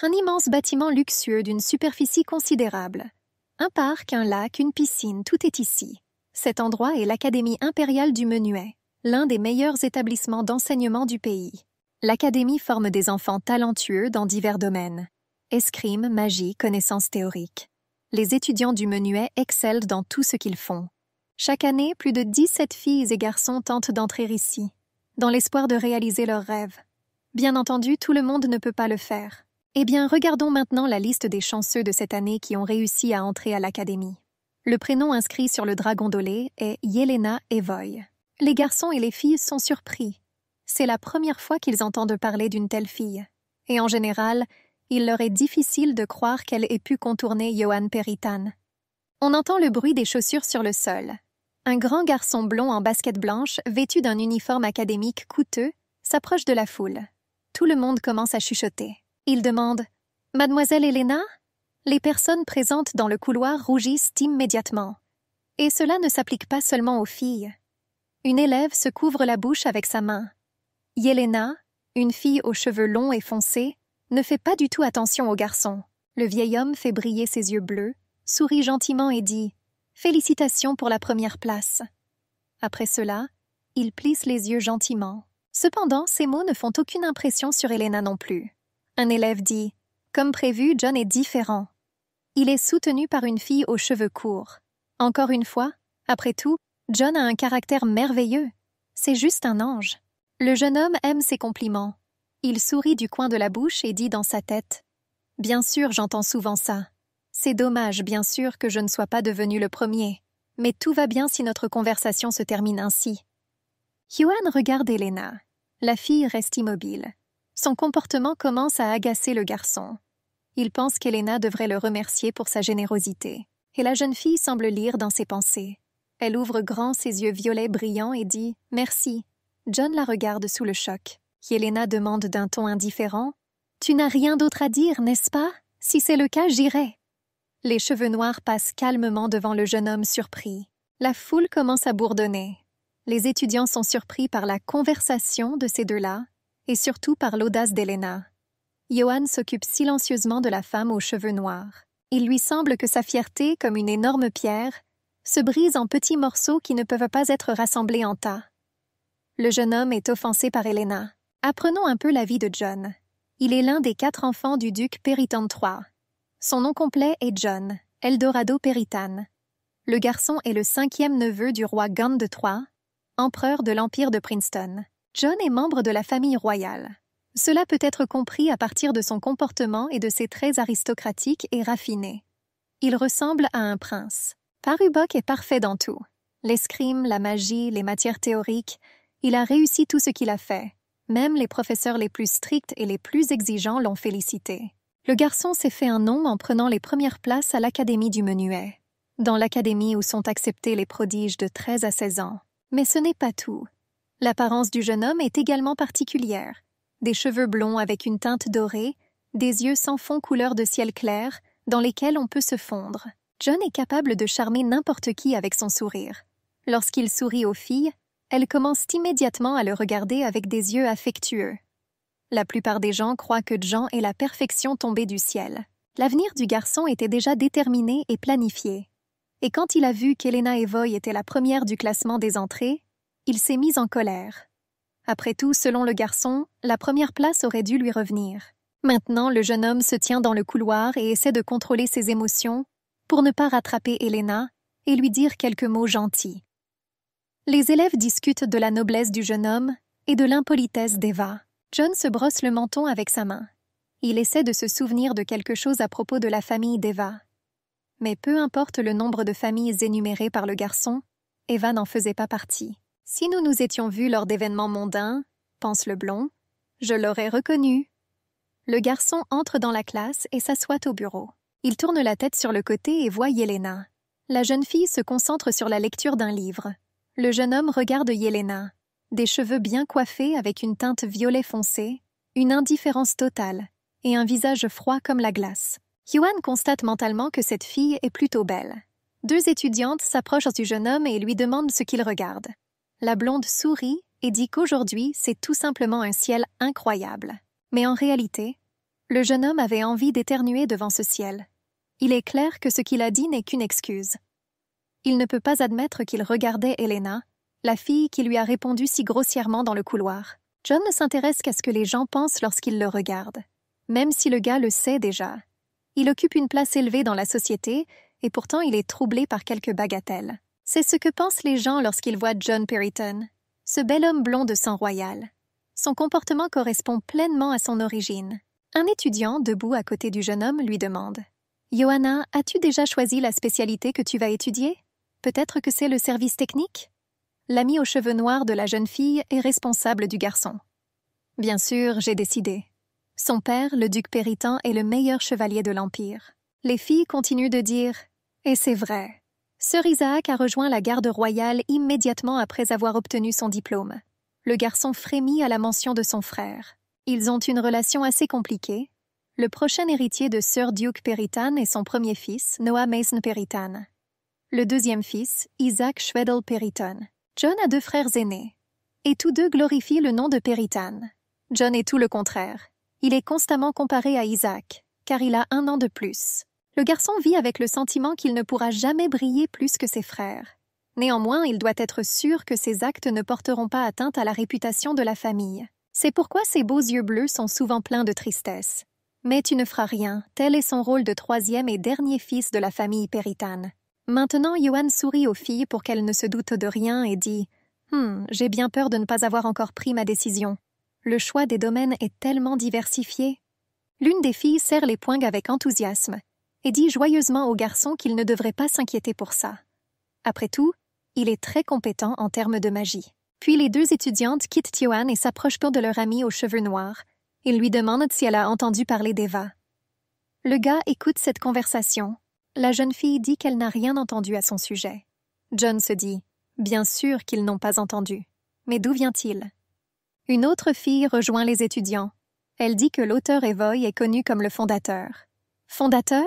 Un immense bâtiment luxueux d'une superficie considérable. Un parc, un lac, une piscine, tout est ici. Cet endroit est l'Académie impériale du Menuet, l'un des meilleurs établissements d'enseignement du pays. L'Académie forme des enfants talentueux dans divers domaines. Escrime, magie, connaissances théoriques. Les étudiants du Menuet excellent dans tout ce qu'ils font. Chaque année, plus de 17 filles et garçons tentent d'entrer ici, dans l'espoir de réaliser leurs rêves. Bien entendu, tout le monde ne peut pas le faire. Eh bien, regardons maintenant la liste des chanceux de cette année qui ont réussi à entrer à l'Académie. Le prénom inscrit sur le dragondolé est Yelena Evoy. Les garçons et les filles sont surpris. C'est la première fois qu'ils entendent parler d'une telle fille. Et en général, il leur est difficile de croire qu'elle ait pu contourner Johan Peritan. On entend le bruit des chaussures sur le sol. Un grand garçon blond en basket blanche, vêtu d'un uniforme académique coûteux, s'approche de la foule. Tout le monde commence à chuchoter. Il demande « Mademoiselle Helena ?» Les personnes présentes dans le couloir rougissent immédiatement. Et cela ne s'applique pas seulement aux filles. Une élève se couvre la bouche avec sa main. Yelena, une fille aux cheveux longs et foncés, ne fait pas du tout attention au garçon. Le vieil homme fait briller ses yeux bleus, sourit gentiment et dit « Félicitations pour la première place ». Après cela, il plisse les yeux gentiment. Cependant, ces mots ne font aucune impression sur Helena non plus. Un élève dit « Comme prévu, John est différent. Il est soutenu par une fille aux cheveux courts. Encore une fois, après tout, John a un caractère merveilleux. C'est juste un ange. » Le jeune homme aime ses compliments. Il sourit du coin de la bouche et dit dans sa tête « Bien sûr, j'entends souvent ça. C'est dommage, bien sûr, que je ne sois pas devenu le premier. Mais tout va bien si notre conversation se termine ainsi. » Johan regarde Helena. La fille reste immobile. Son comportement commence à agacer le garçon. Il pense qu'Helena devrait le remercier pour sa générosité. Et la jeune fille semble lire dans ses pensées. Elle ouvre grand ses yeux violets brillants et dit « Merci ». John la regarde sous le choc. Helena demande d'un ton indifférent « Tu n'as rien d'autre à dire, n'est-ce pas? Si c'est le cas, j'irai. » Les cheveux noirs passent calmement devant le jeune homme surpris. La foule commence à bourdonner. Les étudiants sont surpris par la conversation de ces deux-là et surtout par l'audace d'Helena. Johan s'occupe silencieusement de la femme aux cheveux noirs. Il lui semble que sa fierté, comme une énorme pierre, se brise en petits morceaux qui ne peuvent pas être rassemblés en tas. Le jeune homme est offensé par Helena. Apprenons un peu la vie de John. Il est l'un des 4 enfants du duc Peritan III. Son nom complet est John Eldorado Peritan. Le garçon est le 5e neveu du roi Gand III, empereur de l'Empire de Princeton. John est membre de la famille royale. Cela peut être compris à partir de son comportement et de ses traits aristocratiques et raffinés. Il ressemble à un prince. Parubok est parfait dans tout. L'escrime, la magie, les matières théoriques, il a réussi tout ce qu'il a fait. Même les professeurs les plus stricts et les plus exigeants l'ont félicité. Le garçon s'est fait un nom en prenant les premières places à l'Académie du Menuet, dans l'académie où sont acceptés les prodiges de 13 à 16 ans. Mais ce n'est pas tout. L'apparence du jeune homme est également particulière. Des cheveux blonds avec une teinte dorée, des yeux sans fond couleur de ciel clair, dans lesquels on peut se fondre. John est capable de charmer n'importe qui avec son sourire. Lorsqu'il sourit aux filles, elles commencent immédiatement à le regarder avec des yeux affectueux. La plupart des gens croient que John est la perfection tombée du ciel. L'avenir du garçon était déjà déterminé et planifié. Et quand il a vu qu'Helena Evoy était la première du classement des entrées, il s'est mis en colère. Après tout, selon le garçon, la première place aurait dû lui revenir. Maintenant, le jeune homme se tient dans le couloir et essaie de contrôler ses émotions pour ne pas rattraper Helena et lui dire quelques mots gentils. Les élèves discutent de la noblesse du jeune homme et de l'impolitesse d'Eva. John se brosse le menton avec sa main. Il essaie de se souvenir de quelque chose à propos de la famille d'Eva. Mais peu importe le nombre de familles énumérées par le garçon, Eva n'en faisait pas partie. « Si nous nous étions vus lors d'événements mondains, pense le blond, je l'aurais reconnu. » Le garçon entre dans la classe et s'assoit au bureau. Il tourne la tête sur le côté et voit Yelena. La jeune fille se concentre sur la lecture d'un livre. Le jeune homme regarde Yelena. Des cheveux bien coiffés avec une teinte violet foncé, une indifférence totale et un visage froid comme la glace. Johan constate mentalement que cette fille est plutôt belle. 2 étudiantes s'approchent du jeune homme et lui demandent ce qu'il regarde. La blonde sourit et dit qu'aujourd'hui, c'est tout simplement un ciel incroyable. Mais en réalité, Le jeune homme avait envie d'éternuer devant ce ciel. Il est clair que ce qu'il a dit n'est qu'une excuse. Il ne peut pas admettre qu'il regardait Elena, la fille qui lui a répondu si grossièrement dans le couloir. John ne s'intéresse qu'à ce que les gens pensent lorsqu'ils le regardent, même si le gars le sait déjà. Il occupe une place élevée dans la société et pourtant il est troublé par quelques bagatelles. C'est ce que pensent les gens lorsqu'ils voient John Perryton, ce bel homme blond de sang royal. Son comportement correspond pleinement à son origine. Un étudiant, debout à côté du jeune homme, lui demande « Johanna, as-tu déjà choisi la spécialité que tu vas étudier? Peut-être que c'est le service technique ?» L'ami aux cheveux noirs de la jeune fille est responsable du garçon. « Bien sûr, j'ai décidé. Son père, le duc Perryton, est le meilleur chevalier de l'Empire. » Les filles continuent de dire « Et c'est vrai. » Sir Isaac a rejoint la garde royale immédiatement après avoir obtenu son diplôme. Le garçon frémit à la mention de son frère. Ils ont une relation assez compliquée. Le prochain héritier de Sir Duke Perryton est son premier fils, Noah Mason Perryton. Le deuxième fils, Isaac Schwedel Perryton. John a 2 frères aînés, et tous 2 glorifient le nom de Perryton. John est tout le contraire. Il est constamment comparé à Isaac, car il a 1 an de plus. Le garçon vit avec le sentiment qu'il ne pourra jamais briller plus que ses frères. Néanmoins, il doit être sûr que ses actes ne porteront pas atteinte à la réputation de la famille. C'est pourquoi ses beaux yeux bleus sont souvent pleins de tristesse. Mais tu ne feras rien, tel est son rôle de 3e et dernier fils de la famille Perryton. Maintenant, Johan sourit aux filles pour qu'elles ne se doutent de rien et dit « J'ai bien peur de ne pas avoir encore pris ma décision. Le choix des domaines est tellement diversifié. » L'une des filles serre les poings avec enthousiasme et dit joyeusement au garçon qu'il ne devrait pas s'inquiéter pour ça. Après tout, il est très compétent en termes de magie. Puis les 2 étudiantes quittent Johan et s'approchent de leur amie aux cheveux noirs. Ils lui demandent si elle a entendu parler d'Eva. Le gars écoute cette conversation. La jeune fille dit qu'elle n'a rien entendu à son sujet. John se dit « Bien sûr qu'ils n'ont pas entendu. Mais d'où vient-il » Une autre fille rejoint les étudiants. Elle dit que l'auteur Evoy est connu comme le fondateur. « Fondateur ?»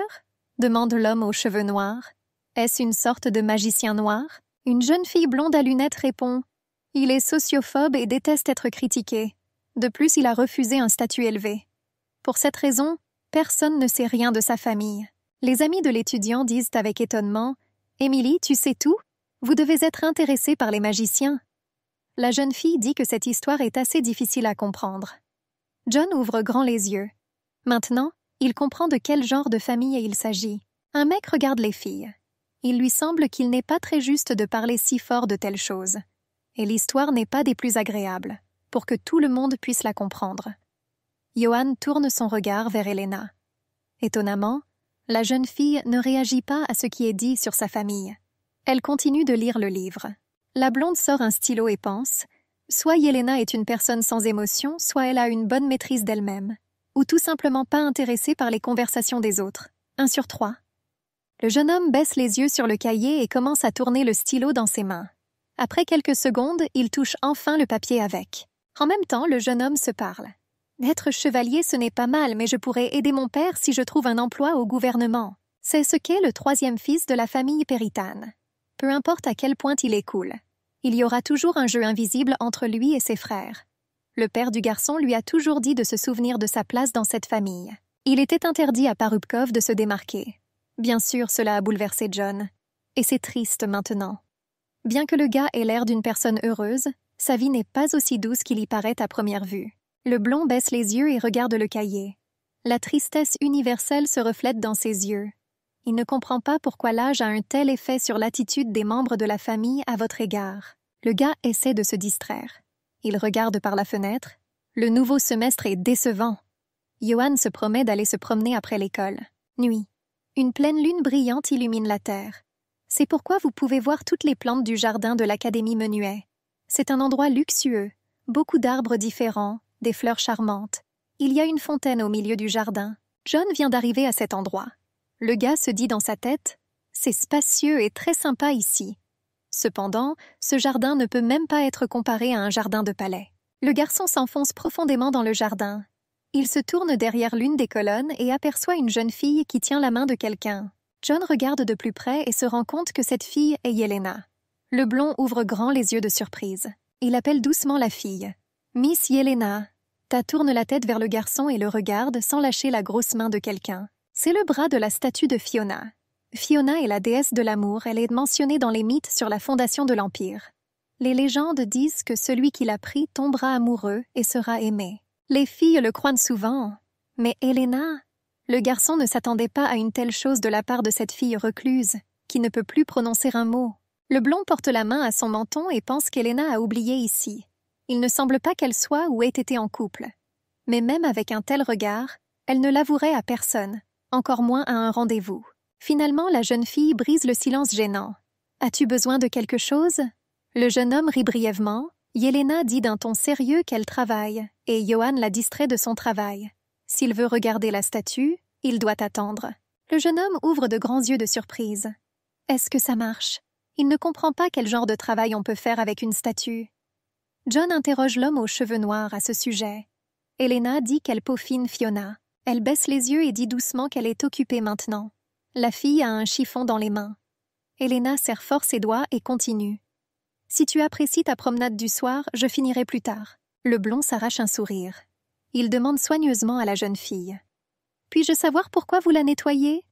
demande l'homme aux cheveux noirs. « Est-ce une sorte de magicien noir ?» Une jeune fille blonde à lunettes répond « Il est sociophobe et déteste être critiqué. De plus, il a refusé un statut élevé. Pour cette raison, personne ne sait rien de sa famille. » Les amis de l'étudiant disent avec étonnement « Émilie, tu sais tout? Vous devez être intéressée par les magiciens. » La jeune fille dit que cette histoire est assez difficile à comprendre. John ouvre grand les yeux. Maintenant, il comprend de quel genre de famille il s'agit. Un mec regarde les filles. Il lui semble qu'il n'est pas très juste de parler si fort de telles choses. Et l'histoire n'est pas des plus agréables, pour que tout le monde puisse la comprendre. Johan tourne son regard vers Elena. Étonnamment, la jeune fille ne réagit pas à ce qui est dit sur sa famille. Elle continue de lire le livre. La blonde sort un stylo et pense « Soit Yelena est une personne sans émotion, soit elle a une bonne maîtrise d'elle-même, ou tout simplement pas intéressée par les conversations des autres. 1 sur 3. » Le jeune homme baisse les yeux sur le cahier et commence à tourner le stylo dans ses mains. Après quelques secondes, il touche enfin le papier avec. En même temps, le jeune homme se parle. Être chevalier, ce n'est pas mal, mais je pourrais aider mon père si je trouve un emploi au gouvernement. C'est ce qu'est le 3e fils de la famille Perryton. Peu importe à quel point il est cool. Il y aura toujours un jeu invisible entre lui et ses frères. Le père du garçon lui a toujours dit de se souvenir de sa place dans cette famille. Il était interdit à Parubkov de se démarquer. Bien sûr, cela a bouleversé John. Et c'est triste maintenant. Bien que le gars ait l'air d'une personne heureuse, sa vie n'est pas aussi douce qu'il y paraît à première vue. Le blond baisse les yeux et regarde le cahier. La tristesse universelle se reflète dans ses yeux. Il ne comprend pas pourquoi l'âge a un tel effet sur l'attitude des membres de la famille à votre égard. Le gars essaie de se distraire. Il regarde par la fenêtre. Le nouveau semestre est décevant. Johan se promet d'aller se promener après l'école. Nuit. Une pleine lune brillante illumine la terre. C'est pourquoi vous pouvez voir toutes les plantes du jardin de l'Académie Menuet. C'est un endroit luxueux, beaucoup d'arbres différents, des fleurs charmantes. Il y a une fontaine au milieu du jardin. John vient d'arriver à cet endroit. Le gars se dit dans sa tête « C'est spacieux et très sympa ici. » Cependant, ce jardin ne peut même pas être comparé à un jardin de palais. Le garçon s'enfonce profondément dans le jardin. Il se tourne derrière l'une des colonnes et aperçoit une jeune fille qui tient la main de quelqu'un. John regarde de plus près et se rend compte que cette fille est Yelena. Le blond ouvre grand les yeux de surprise. Il appelle doucement la fille. « Miss Yelena, Rita tourne la tête vers le garçon et le regarde sans lâcher la grosse main de quelqu'un. C'est le bras de la statue de Fiona. Fiona est la déesse de l'amour, elle est mentionnée dans les mythes sur la fondation de l'Empire. Les légendes disent que celui qui l'a pris tombera amoureux et sera aimé. Les filles le croient souvent. Mais Helena, le garçon ne s'attendait pas à une telle chose de la part de cette fille recluse, qui ne peut plus prononcer un mot. Le blond porte la main à son menton et pense qu'Helena a oublié ici. Il ne semble pas qu'elle soit ou ait été en couple. Mais même avec un tel regard, elle ne l'avouerait à personne, encore moins à un rendez-vous. Finalement, la jeune fille brise le silence gênant. « As-tu besoin de quelque chose ?» Le jeune homme rit brièvement. Yelena dit d'un ton sérieux qu'elle travaille, et Johan la distrait de son travail. S'il veut regarder la statue, il doit attendre. Le jeune homme ouvre de grands yeux de surprise. Est-ce que ça marche? Il ne comprend pas quel genre de travail on peut faire avec une statue. John interroge l'homme aux cheveux noirs à ce sujet. Helena dit qu'elle peaufine Fiona. Elle baisse les yeux et dit doucement qu'elle est occupée maintenant. La fille a un chiffon dans les mains. Helena serre fort ses doigts et continue. « Si tu apprécies ta promenade du soir, je finirai plus tard. » Le blond s'arrache un sourire. Il demande soigneusement à la jeune fille. « Puis-je savoir pourquoi vous la nettoyez ?»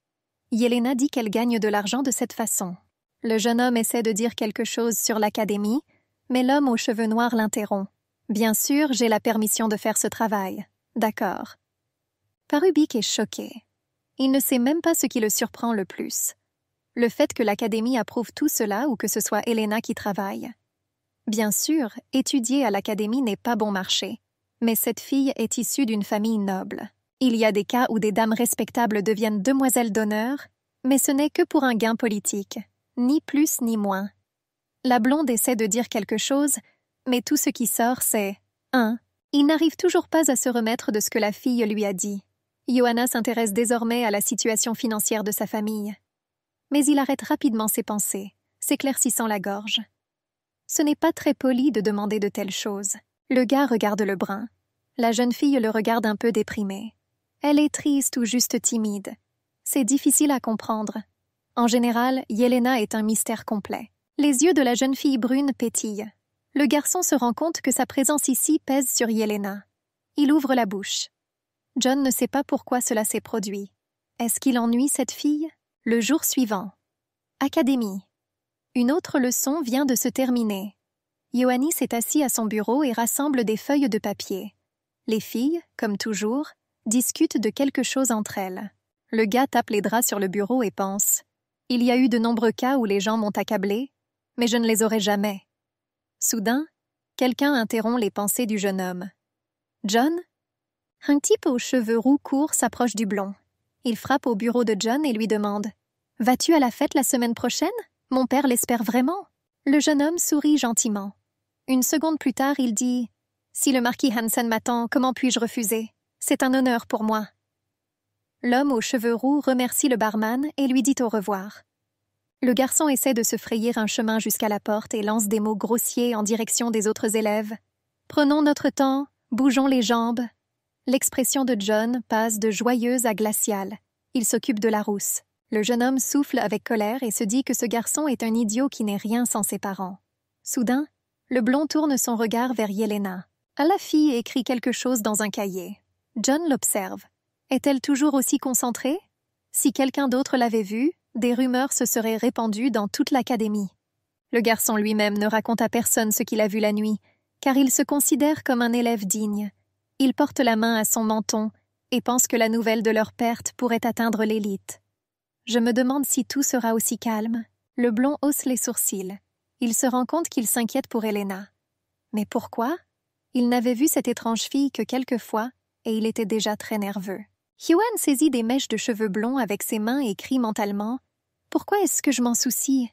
Yelena dit qu'elle gagne de l'argent de cette façon. Le jeune homme essaie de dire quelque chose sur l'académie, mais l'homme aux cheveux noirs l'interrompt. « Bien sûr, j'ai la permission de faire ce travail. D'accord. » Parubik est choqué. Il ne sait même pas ce qui le surprend le plus. Le fait que l'académie approuve tout cela ou que ce soit Helena qui travaille. Bien sûr, étudier à l'académie n'est pas bon marché, mais cette fille est issue d'une famille noble. Il y a des cas où des dames respectables deviennent demoiselles d'honneur, mais ce n'est que pour un gain politique, ni plus ni moins. La blonde essaie de dire quelque chose, mais tout ce qui sort, c'est « 1. Il n'arrive toujours pas à se remettre de ce que la fille lui a dit. Johanna s'intéresse désormais à la situation financière de sa famille. Mais il arrête rapidement ses pensées, s'éclaircissant la gorge. Ce n'est pas très poli de demander de telles choses. Le gars regarde le brun. La jeune fille le regarde un peu déprimée. Elle est triste ou juste timide. C'est difficile à comprendre. En général, Yelena est un mystère complet. Les yeux de la jeune fille brune pétillent. Le garçon se rend compte que sa présence ici pèse sur Yelena. Il ouvre la bouche. John ne sait pas pourquoi cela s'est produit. Est-ce qu'il ennuie cette fille? Le jour suivant. Académie. Une autre leçon vient de se terminer. Ioannis est assis à son bureau et rassemble des feuilles de papier. Les filles, comme toujours, discutent de quelque chose entre elles. Le gars tape les draps sur le bureau et pense « Il y a eu de nombreux cas où les gens m'ont accablé, mais je ne les aurai jamais. » Soudain, quelqu'un interrompt les pensées du jeune homme. « John ?» Un type aux cheveux roux courts s'approche du blond. Il frappe au bureau de John et lui demande « Vas-tu à la fête la semaine prochaine? Mon père l'espère vraiment. » Le jeune homme sourit gentiment. Une seconde plus tard, il dit « Si le marquis Hansen m'attend, comment puis-je refuser? C'est un honneur pour moi. » L'homme aux cheveux roux remercie le barman et lui dit au revoir. Le garçon essaie de se frayer un chemin jusqu'à la porte et lance des mots grossiers en direction des autres élèves. « Prenons notre temps, bougeons les jambes. » L'expression de John passe de joyeuse à glaciale. Il s'occupe de la rousse. Le jeune homme souffle avec colère et se dit que ce garçon est un idiot qui n'est rien sans ses parents. Soudain, le blond tourne son regard vers Yelena. La fille écrit quelque chose dans un cahier. John l'observe. Est-elle toujours aussi concentrée? Si quelqu'un d'autre l'avait vue, des rumeurs se seraient répandues dans toute l'académie. Le garçon lui-même ne raconte à personne ce qu'il a vu la nuit, car il se considère comme un élève digne. Il porte la main à son menton et pense que la nouvelle de leur perte pourrait atteindre l'élite. Je me demande si tout sera aussi calme. Le blond hausse les sourcils. Il se rend compte qu'il s'inquiète pour Helena. Mais pourquoi? Il n'avait vu cette étrange fille que quelques fois et il était déjà très nerveux. Johan saisit des mèches de cheveux blonds avec ses mains et crie mentalement « Pourquoi est-ce que je m'en soucie ?»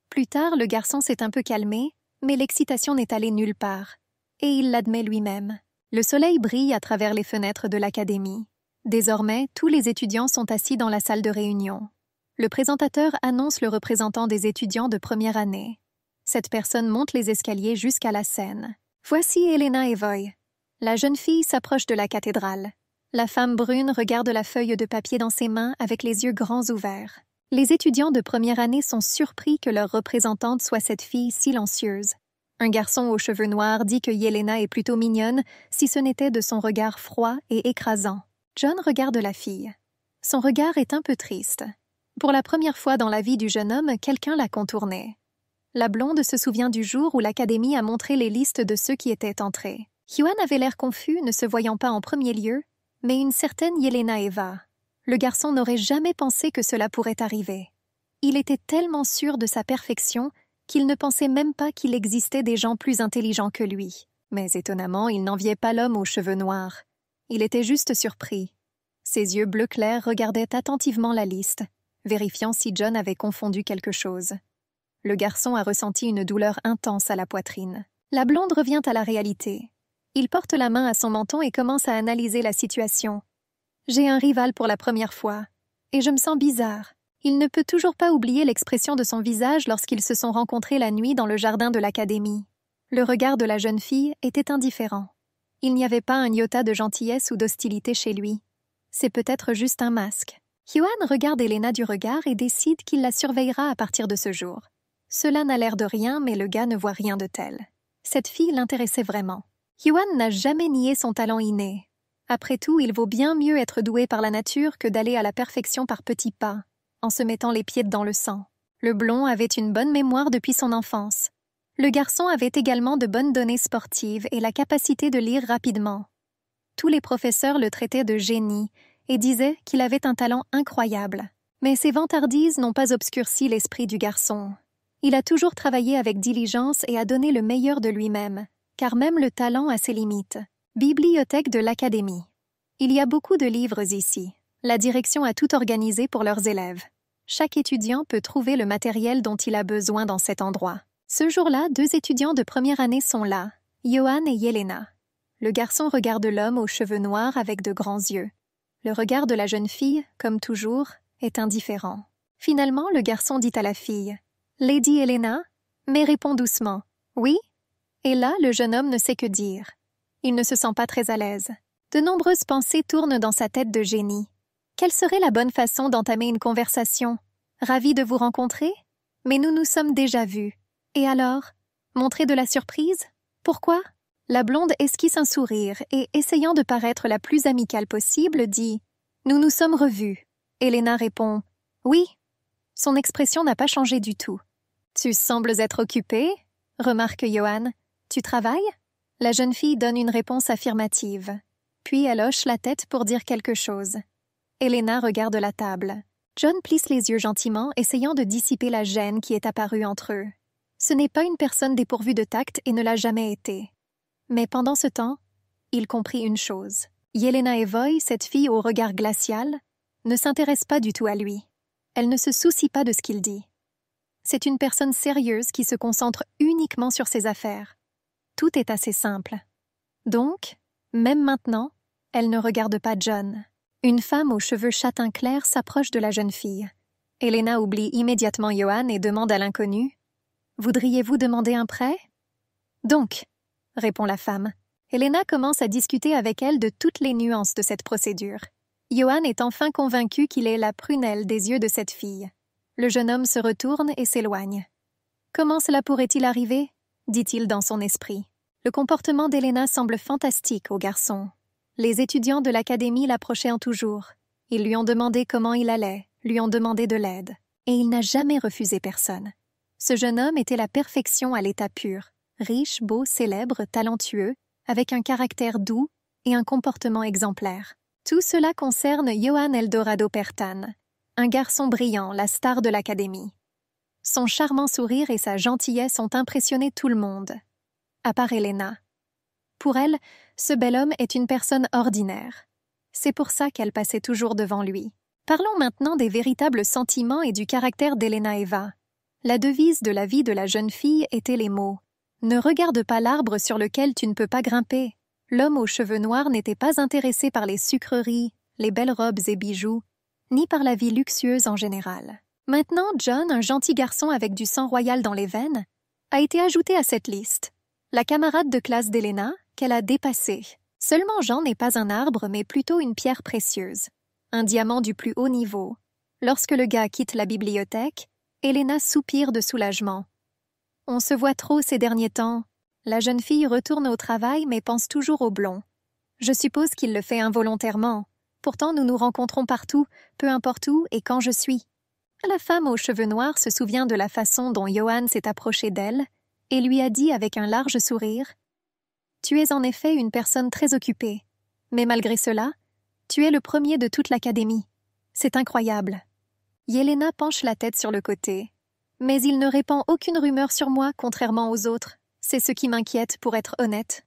Plus tard, le garçon s'est un peu calmé, mais l'excitation n'est allée nulle part. Et il l'admet lui-même. Le soleil brille à travers les fenêtres de l'académie. Désormais, tous les étudiants sont assis dans la salle de réunion. Le présentateur annonce le représentant des étudiants de première année. Cette personne monte les escaliers jusqu'à la scène. Voici Helena Evoy. La jeune fille s'approche de la cathédrale. La femme brune regarde la feuille de papier dans ses mains avec les yeux grands ouverts. Les étudiants de première année sont surpris que leur représentante soit cette fille silencieuse. Un garçon aux cheveux noirs dit que Yelena est plutôt mignonne si ce n'était de son regard froid et écrasant. John regarde la fille. Son regard est un peu triste. Pour la première fois dans la vie du jeune homme, quelqu'un l'a contourné. La blonde se souvient du jour où l'académie a montré les listes de ceux qui étaient entrés. Yuan avait l'air confus, ne se voyant pas en premier lieu, mais une certaine Yelena Eva. Le garçon n'aurait jamais pensé que cela pourrait arriver. Il était tellement sûr de sa perfection qu'il ne pensait même pas qu'il existait des gens plus intelligents que lui. Mais étonnamment, il n'enviait pas l'homme aux cheveux noirs. Il était juste surpris. Ses yeux bleu clair regardaient attentivement la liste, vérifiant si John avait confondu quelque chose. Le garçon a ressenti une douleur intense à la poitrine. La blonde revient à la réalité. Il porte la main à son menton et commence à analyser la situation. « J'ai un rival pour la première fois, et je me sens bizarre. » Il ne peut toujours pas oublier l'expression de son visage lorsqu'ils se sont rencontrés la nuit dans le jardin de l'académie. Le regard de la jeune fille était indifférent. Il n'y avait pas un iota de gentillesse ou d'hostilité chez lui. C'est peut-être juste un masque. Yuan regarde Elena du regard et décide qu'il la surveillera à partir de ce jour. Cela n'a l'air de rien, mais le gars ne voit rien de tel. Cette fille l'intéressait vraiment. Yuan n'a jamais nié son talent inné. Après tout, il vaut bien mieux être doué par la nature que d'aller à la perfection par petits pas, en se mettant les pieds dans le sang. Le blond avait une bonne mémoire depuis son enfance. Le garçon avait également de bonnes données sportives et la capacité de lire rapidement. Tous les professeurs le traitaient de génie et disaient qu'il avait un talent incroyable. Mais ses vantardises n'ont pas obscurci l'esprit du garçon. Il a toujours travaillé avec diligence et a donné le meilleur de lui-même, car même le talent a ses limites. Bibliothèque de l'Académie. Il y a beaucoup de livres ici. La direction a tout organisé pour leurs élèves. Chaque étudiant peut trouver le matériel dont il a besoin dans cet endroit. Ce jour-là, 2 étudiants de première année sont là, Johan et Yelena. Le garçon regarde l'homme aux cheveux noirs avec de grands yeux. Le regard de la jeune fille, comme toujours, est indifférent. Finalement, le garçon dit à la fille « Lady Helena ?» mais répond doucement « Oui ?» Et là, le jeune homme ne sait que dire. Il ne se sent pas très à l'aise. De nombreuses pensées tournent dans sa tête de génie. Quelle serait la bonne façon d'entamer une conversation? Ravi de vous rencontrer? Mais nous nous sommes déjà vus. Et alors? Montrer de la surprise? Pourquoi? La blonde esquisse un sourire et, essayant de paraître la plus amicale possible, dit « Nous nous sommes revus. » Helena répond « Oui. » Son expression n'a pas changé du tout. « Tu sembles être occupée ?» remarque Johan. « Tu travailles ?» La jeune fille donne une réponse affirmative. Puis elle hoche la tête pour dire quelque chose. Helena regarde la table. John plisse les yeux gentiment, essayant de dissiper la gêne qui est apparue entre eux. Ce n'est pas une personne dépourvue de tact et ne l'a jamais été. Mais pendant ce temps, il comprit une chose. Yelena Evoy, cette fille au regard glacial, ne s'intéresse pas du tout à lui. Elle ne se soucie pas de ce qu'il dit. C'est une personne sérieuse qui se concentre uniquement sur ses affaires. Tout est assez simple. Donc, même maintenant, elle ne regarde pas John. Une femme aux cheveux châtain clair s'approche de la jeune fille. Helena oublie immédiatement Johan et demande à l'inconnu « Voudriez-vous demander un prêt ?» « Donc », répond la femme. Helena commence à discuter avec elle de toutes les nuances de cette procédure. Johan est enfin convaincu qu'il est la prunelle des yeux de cette fille. Le jeune homme se retourne et s'éloigne. « Comment cela pourrait-il arriver ?» dit-il dans son esprit. Le comportement d'Helena semble fantastique au garçon. Les étudiants de l'académie l'approchaient en toujours. Ils lui ont demandé comment il allait, lui ont demandé de l'aide. Et il n'a jamais refusé personne. Ce jeune homme était la perfection à l'état pur. Riche, beau, célèbre, talentueux, avec un caractère doux et un comportement exemplaire. Tout cela concerne Johan Eldorado Pertan, un garçon brillant, la star de l'académie. Son charmant sourire et sa gentillesse ont impressionné tout le monde, à part Helena. Pour elle, ce bel homme est une personne ordinaire. C'est pour ça qu'elle passait toujours devant lui. Parlons maintenant des véritables sentiments et du caractère d'Helena Eva. La devise de la vie de la jeune fille était les mots « Ne regarde pas l'arbre sur lequel tu ne peux pas grimper ». L'homme aux cheveux noirs n'était pas intéressé par les sucreries, les belles robes et bijoux, ni par la vie luxueuse en général. Maintenant, John, un gentil garçon avec du sang royal dans les veines, a été ajouté à cette liste. La camarade de classe d'Helena, qu'elle a dépassée. Seulement Jean n'est pas un arbre, mais plutôt une pierre précieuse. Un diamant du plus haut niveau. Lorsque le gars quitte la bibliothèque, Helena soupire de soulagement. On se voit trop ces derniers temps, La jeune fille retourne au travail mais pense toujours au blond. Je suppose qu'il le fait involontairement. Pourtant, nous nous rencontrons partout, peu importe où et quand je suis. La femme aux cheveux noirs se souvient de la façon dont Johan s'est approché d'elle et lui a dit avec un large sourire « Tu es en effet une personne très occupée, mais malgré cela, tu es le premier de toute l'académie. C'est incroyable. » Yelena penche la tête sur le côté. « Mais il ne répand aucune rumeur sur moi, contrairement aux autres. C'est ce qui m'inquiète, pour être honnête. »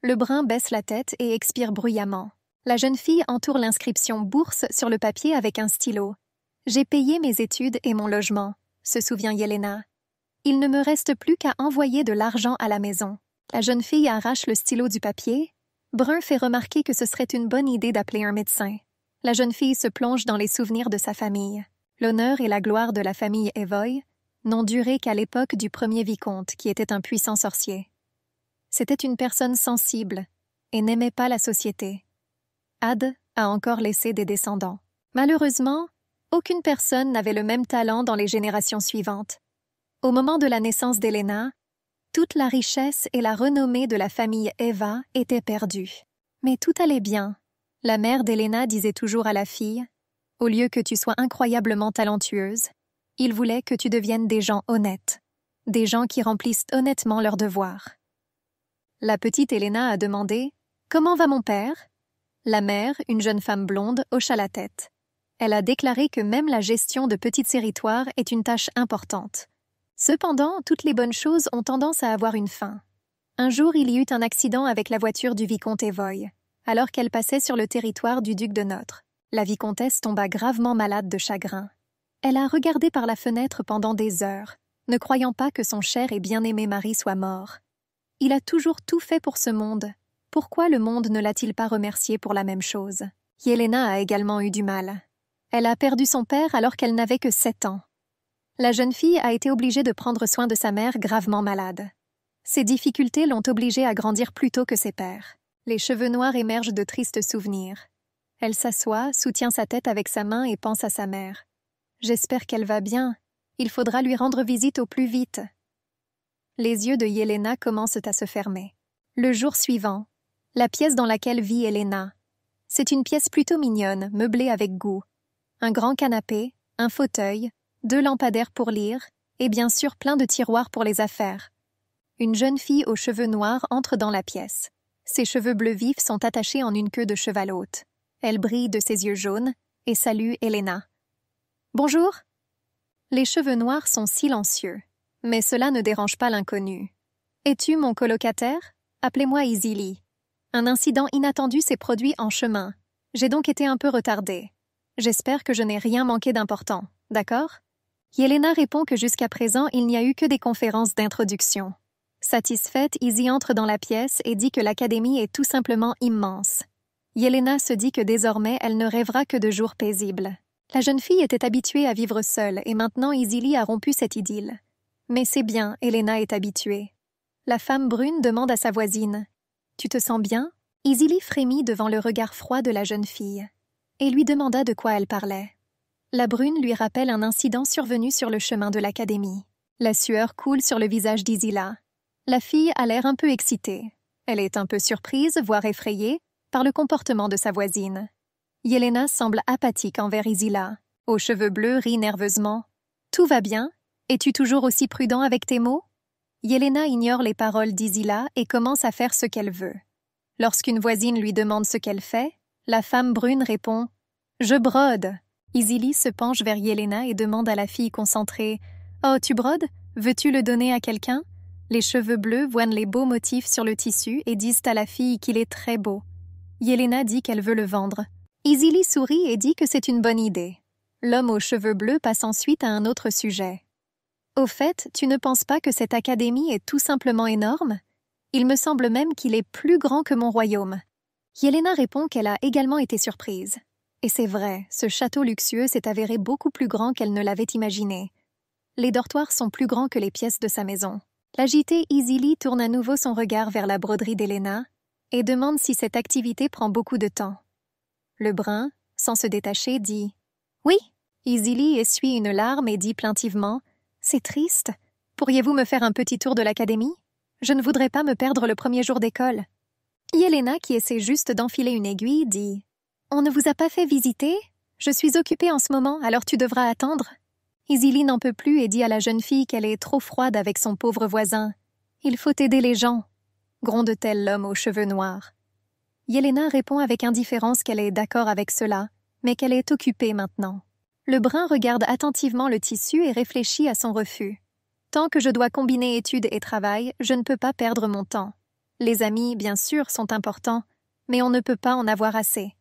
Le brun baisse la tête et expire bruyamment. La jeune fille entoure l'inscription « Bourse » sur le papier avec un stylo. « J'ai payé mes études et mon logement », se souvient Yelena. « Il ne me reste plus qu'à envoyer de l'argent à la maison. » La jeune fille arrache le stylo du papier. Brun fait remarquer que ce serait une bonne idée d'appeler un médecin. La jeune fille se plonge dans les souvenirs de sa famille. L'honneur et la gloire de la famille Evoy n'ont duré qu'à l'époque du premier vicomte, qui était un puissant sorcier. C'était une personne sensible et n'aimait pas la société. Ad a encore laissé des descendants. Malheureusement, aucune personne n'avait le même talent dans les générations suivantes. Au moment de la naissance d'Elena, toute la richesse et la renommée de la famille Eva étaient perdues. Mais tout allait bien. La mère d'Elena disait toujours à la fille « Au lieu que tu sois incroyablement talentueuse, il voulait que tu deviennes des gens honnêtes, des gens qui remplissent honnêtement leurs devoirs. » La petite Elena a demandé « Comment va mon père ?» La mère, une jeune femme blonde, hocha la tête. Elle a déclaré que même la gestion de petits territoires est une tâche importante. Cependant, toutes les bonnes choses ont tendance à avoir une fin. Un jour, il y eut un accident avec la voiture du vicomte Evoy, alors qu'elle passait sur le territoire du duc de Notre. La vicomtesse tomba gravement malade de chagrin. Elle a regardé par la fenêtre pendant des heures, ne croyant pas que son cher et bien-aimé mari soit mort. Il a toujours tout fait pour ce monde. Pourquoi le monde ne l'a-t-il pas remercié pour la même chose? Yelena a également eu du mal. Elle a perdu son père alors qu'elle n'avait que 7 ans. La jeune fille a été obligée de prendre soin de sa mère gravement malade. Ces difficultés l'ont obligée à grandir plus tôt que ses pères. Les cheveux noirs émergent de tristes souvenirs. Elle s'assoit, soutient sa tête avec sa main et pense à sa mère. « J'espère qu'elle va bien. Il faudra lui rendre visite au plus vite. » Les yeux de Yelena commencent à se fermer. Le jour suivant, la pièce dans laquelle vit Elena. C'est une pièce plutôt mignonne, meublée avec goût. Un grand canapé, un fauteuil, 2 lampadaires pour lire, et bien sûr plein de tiroirs pour les affaires. Une jeune fille aux cheveux noirs entre dans la pièce. Ses cheveux bleus vifs sont attachés en une queue de cheval haute. Elle brille de ses yeux jaunes et salue Elena. « Bonjour !» Les cheveux noirs sont silencieux, mais cela ne dérange pas l'inconnu. « Es-tu mon colocataire? Appelez-moi Izili. Un incident inattendu s'est produit en chemin. J'ai donc été un peu retardée. J'espère que je n'ai rien manqué d'important, d'accord ?» Yelena répond que jusqu'à présent, il n'y a eu que des conférences d'introduction. Satisfaite, Izzy entre dans la pièce et dit que l'académie est tout simplement immense. Yelena se dit que désormais, elle ne rêvera que de jours paisibles. La jeune fille était habituée à vivre seule et maintenant Izili a rompu cette idylle. Mais c'est bien, Elena est habituée. La femme brune demande à sa voisine « Tu te sens bien ?» Izili frémit devant le regard froid de la jeune fille et lui demanda de quoi elle parlait. La brune lui rappelle un incident survenu sur le chemin de l'académie. La sueur coule sur le visage d'Izila. La fille a l'air un peu excitée. Elle est un peu surprise, voire effrayée, par le comportement de sa voisine. Yelena semble apathique envers Izila. Aux cheveux bleus, rit nerveusement. « Tout va bien? Es-tu toujours aussi prudent avec tes mots ?» Yelena ignore les paroles d'Izila et commence à faire ce qu'elle veut. Lorsqu'une voisine lui demande ce qu'elle fait, la femme brune répond « Je brode !» Izili se penche vers Yelena et demande à la fille concentrée « Oh, tu brodes? Veux-tu le donner à quelqu'un ?» Les cheveux bleus voient les beaux motifs sur le tissu et disent à la fille qu'il est très beau. Yelena dit qu'elle veut le vendre. Izili sourit et dit que c'est une bonne idée. L'homme aux cheveux bleus passe ensuite à un autre sujet. « Au fait, tu ne penses pas que cette académie est tout simplement énorme? Il me semble même qu'il est plus grand que mon royaume. » Yelena répond qu'elle a également été surprise. Et c'est vrai, ce château luxueux s'est avéré beaucoup plus grand qu'elle ne l'avait imaginé. Les dortoirs sont plus grands que les pièces de sa maison. L'agitée Izili tourne à nouveau son regard vers la broderie d'Elena et demande si cette activité prend beaucoup de temps. Le brun, sans se détacher, dit « Oui !» Izili essuie une larme et dit plaintivement « C'est triste. Pourriez-vous me faire un petit tour de l'académie? Je ne voudrais pas me perdre le premier jour d'école. Yelena, qui essaie juste d'enfiler une aiguille, dit « On ne vous a pas fait visiter? Je suis occupée en ce moment, alors tu devras attendre. » Izili n'en peut plus et dit à la jeune fille qu'elle est trop froide avec son pauvre voisin. « Il faut aider les gens », gronde-t-elle l'homme aux cheveux noirs. Yelena répond avec indifférence qu'elle est d'accord avec cela, mais qu'elle est occupée maintenant. Le brun regarde attentivement le tissu et réfléchit à son refus. Tant que je dois combiner études et travail, je ne peux pas perdre mon temps. Les amis, bien sûr, sont importants, mais on ne peut pas en avoir assez.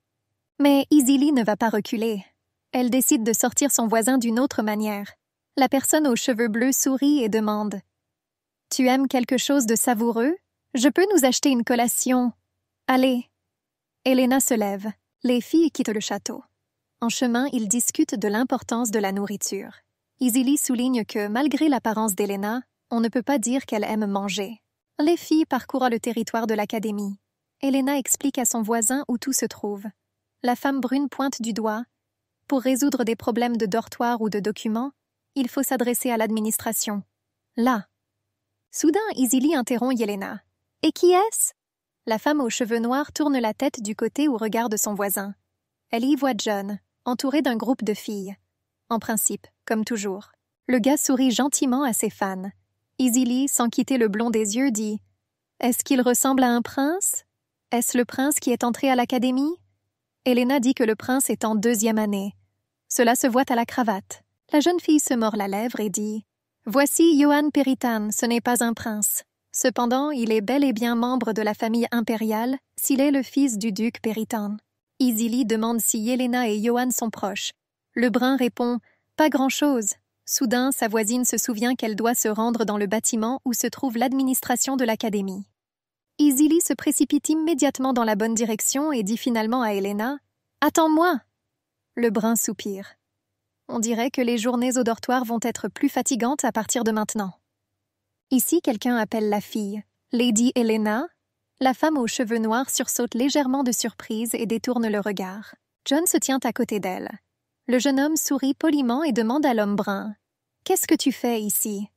Mais Izili ne va pas reculer. Elle décide de sortir son voisin d'une autre manière. La personne aux cheveux bleus sourit et demande « Tu aimes quelque chose de savoureux? Je peux nous acheter une collation. Allez. » Elena se lève. Les filles quittent le château. En chemin, ils discutent de l'importance de la nourriture. Izili souligne que, malgré l'apparence d'Elena, on ne peut pas dire qu'elle aime manger. Les filles parcourent le territoire de l'académie. Elena explique à son voisin où tout se trouve. La femme brune pointe du doigt. Pour résoudre des problèmes de dortoir ou de documents, il faut s'adresser à l'administration. Là. Soudain, Izili interrompt Yelena. « Et qui est-ce » La femme aux cheveux noirs tourne la tête du côté où regarde son voisin. Elle y voit John, entouré d'un groupe de filles. En principe, comme toujours. Le gars sourit gentiment à ses fans. Izili, sans quitter le blond des yeux, dit « Est-ce qu'il ressemble à un prince? Est-ce le prince qui est entré à l'académie ?» Elena dit que le prince est en 2e année. Cela se voit à la cravate. La jeune fille se mord la lèvre et dit « Voici Johan Peritan, ce n'est pas un prince. Cependant, il est bel et bien membre de la famille impériale s'il est le fils du duc Peritan. » Izili demande si Yelena et Johan sont proches. Le brun répond « Pas grand-chose. » Soudain, sa voisine se souvient qu'elle doit se rendre dans le bâtiment où se trouve l'administration de l'académie. Izili se précipite immédiatement dans la bonne direction et dit finalement à Elena « Attends-moi !» Le brun soupire. On dirait que les journées au dortoir vont être plus fatigantes à partir de maintenant. Ici, quelqu'un appelle la fille. Lady Elena. La femme aux cheveux noirs sursaute légèrement de surprise et détourne le regard. John se tient à côté d'elle. Le jeune homme sourit poliment et demande à l'homme brun « Qu'est-ce que tu fais ici ?»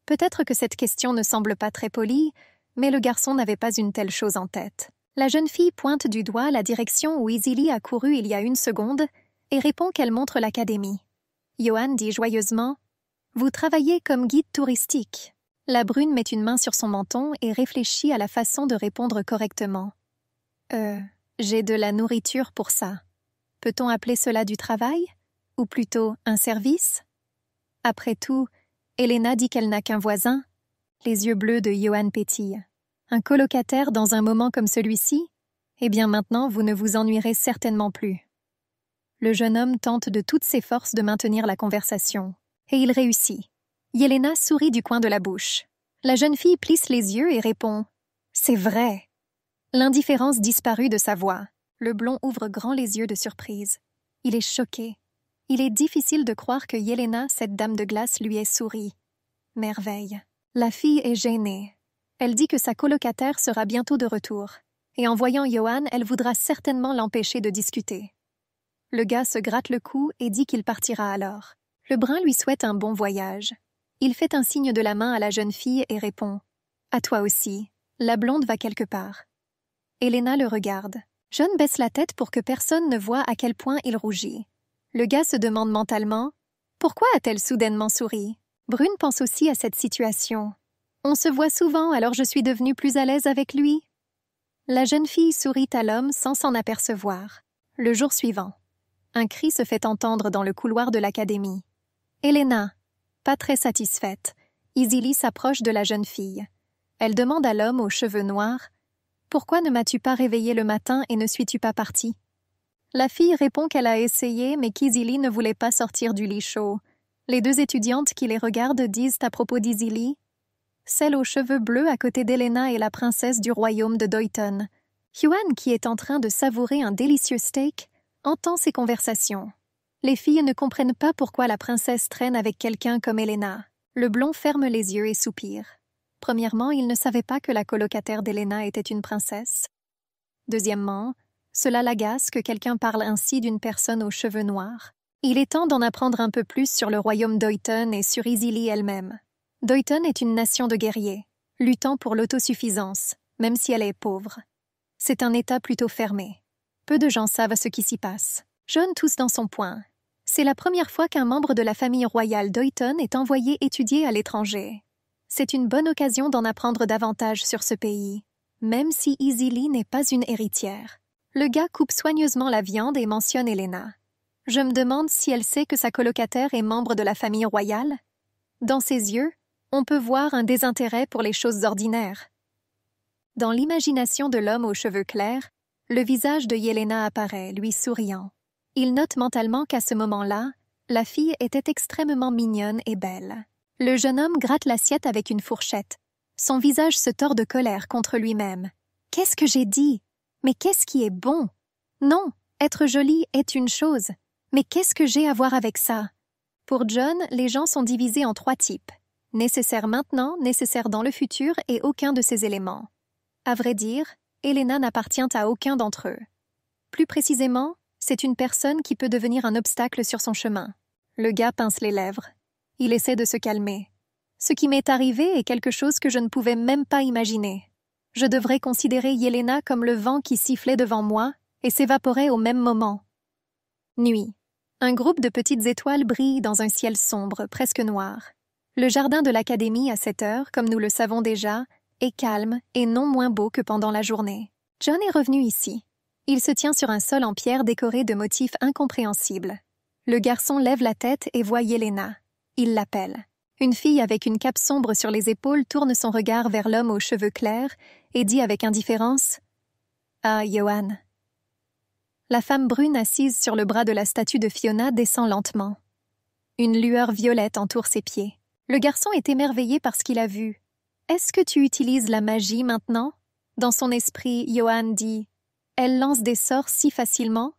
Peut-être que cette question ne semble pas très polie, mais le garçon n'avait pas une telle chose en tête. La jeune fille pointe du doigt la direction où Izili a couru il y a 1 seconde et répond qu'elle montre l'académie. Johan dit joyeusement « Vous travaillez comme guide touristique. » La brune met une main sur son menton et réfléchit à la façon de répondre correctement. J'ai de la nourriture pour ça. Peut-on appeler cela du travail? Ou plutôt un service? Après tout, Elena dit qu'elle n'a qu'un voisin. Les yeux bleus de Johan pétillent. Un colocataire dans un moment comme celui-ci? Eh bien maintenant, vous ne vous ennuierez certainement plus. Le jeune homme tente de toutes ses forces de maintenir la conversation. Et il réussit. Yelena sourit du coin de la bouche. La jeune fille plisse les yeux et répond « C'est vrai !» L'indifférence disparut de sa voix. Le blond ouvre grand les yeux de surprise. Il est choqué. Il est difficile de croire que Yelena, cette dame de glace, lui ait souri. Merveille. La fille est gênée. Elle dit que sa colocataire sera bientôt de retour. Et en voyant Johan, elle voudra certainement l'empêcher de discuter. Le gars se gratte le cou et dit qu'il partira alors. Le brun lui souhaite un bon voyage. Il fait un signe de la main à la jeune fille et répond « À toi aussi, la blonde va quelque part. » Elena le regarde. John baisse la tête pour que personne ne voie à quel point il rougit. Le gars se demande mentalement « Pourquoi a-t-elle soudainement souri ?» Brune pense aussi à cette situation. « On se voit souvent, alors je suis devenue plus à l'aise avec lui. » La jeune fille sourit à l'homme sans s'en apercevoir. Le jour suivant, un cri se fait entendre dans le couloir de l'académie. « Elena !» Pas très satisfaite, Izili s'approche de la jeune fille. Elle demande à l'homme aux cheveux noirs « Pourquoi ne m'as-tu pas réveillée le matin et ne suis-tu pas partie ?» La fille répond qu'elle a essayé, mais qu'Izili ne voulait pas sortir du lit chaud. Les 2 étudiantes qui les regardent disent à propos d'Izili « Celle aux cheveux bleus à côté d'Elena est la princesse du royaume de Doyton. » Johan, qui est en train de savourer un délicieux steak, entend ces conversations. Les filles ne comprennent pas pourquoi la princesse traîne avec quelqu'un comme Elena. Le blond ferme les yeux et soupire. Premièrement, il ne savait pas que la colocataire d'Elena était une princesse. Deuxièmement, cela l'agace que quelqu'un parle ainsi d'une personne aux cheveux noirs. Il est temps d'en apprendre un peu plus sur le royaume Doyton et sur Izili elle-même. Doyton est une nation de guerriers. luttant pour l'autosuffisance, même si elle est pauvre. C'est un État plutôt fermé. Peu de gens savent ce qui s'y passe. John tousse dans son poing. C'est la première fois qu'un membre de la famille royale Doyton est envoyé étudier à l'étranger. C'est une bonne occasion d'en apprendre davantage sur ce pays, même si Easie-Lee n'est pas une héritière. Le gars coupe soigneusement la viande et mentionne Elena. Je me demande si elle sait que sa colocataire est membre de la famille royale. Dans ses yeux, on peut voir un désintérêt pour les choses ordinaires. Dans l'imagination de l'homme aux cheveux clairs, le visage de Yelena apparaît, lui souriant. Il note mentalement qu'à ce moment-là, la fille était extrêmement mignonne et belle. Le jeune homme gratte l'assiette avec une fourchette. Son visage se tord de colère contre lui-même. « Qu'est-ce que j'ai dit? Mais qu'est-ce qui est bon? Non, être jolie est une chose. Mais qu'est-ce que j'ai à voir avec ça? » Pour John, les gens sont divisés en 3 types. Nécessaire maintenant, nécessaire dans le futur et aucun de ces éléments. À vrai dire, Elena n'appartient à aucun d'entre eux. Plus précisément, c'est une personne qui peut devenir un obstacle sur son chemin. Le gars pince les lèvres. Il essaie de se calmer. Ce qui m'est arrivé est quelque chose que je ne pouvais même pas imaginer. Je devrais considérer Yelena comme le vent qui sifflait devant moi et s'évaporait au même moment. Nuit. Un groupe de petites étoiles brille dans un ciel sombre, presque noir. Le jardin de l'académie à 7 heures, comme nous le savons déjà, est calme et non moins beau que pendant la journée. John est revenu ici. Il se tient sur un sol en pierre décoré de motifs incompréhensibles. Le garçon lève la tête et voit Yelena. Il l'appelle. Une fille avec une cape sombre sur les épaules tourne son regard vers l'homme aux cheveux clairs et dit avec indifférence « Ah, Johan !» La femme brune assise sur le bras de la statue de Fiona descend lentement. Une lueur violette entoure ses pieds. Le garçon est émerveillé par ce qu'il a vu. « Est-ce que tu utilises la magie maintenant ?» Dans son esprit, Johan dit « Elle lance des sorts si facilement ?»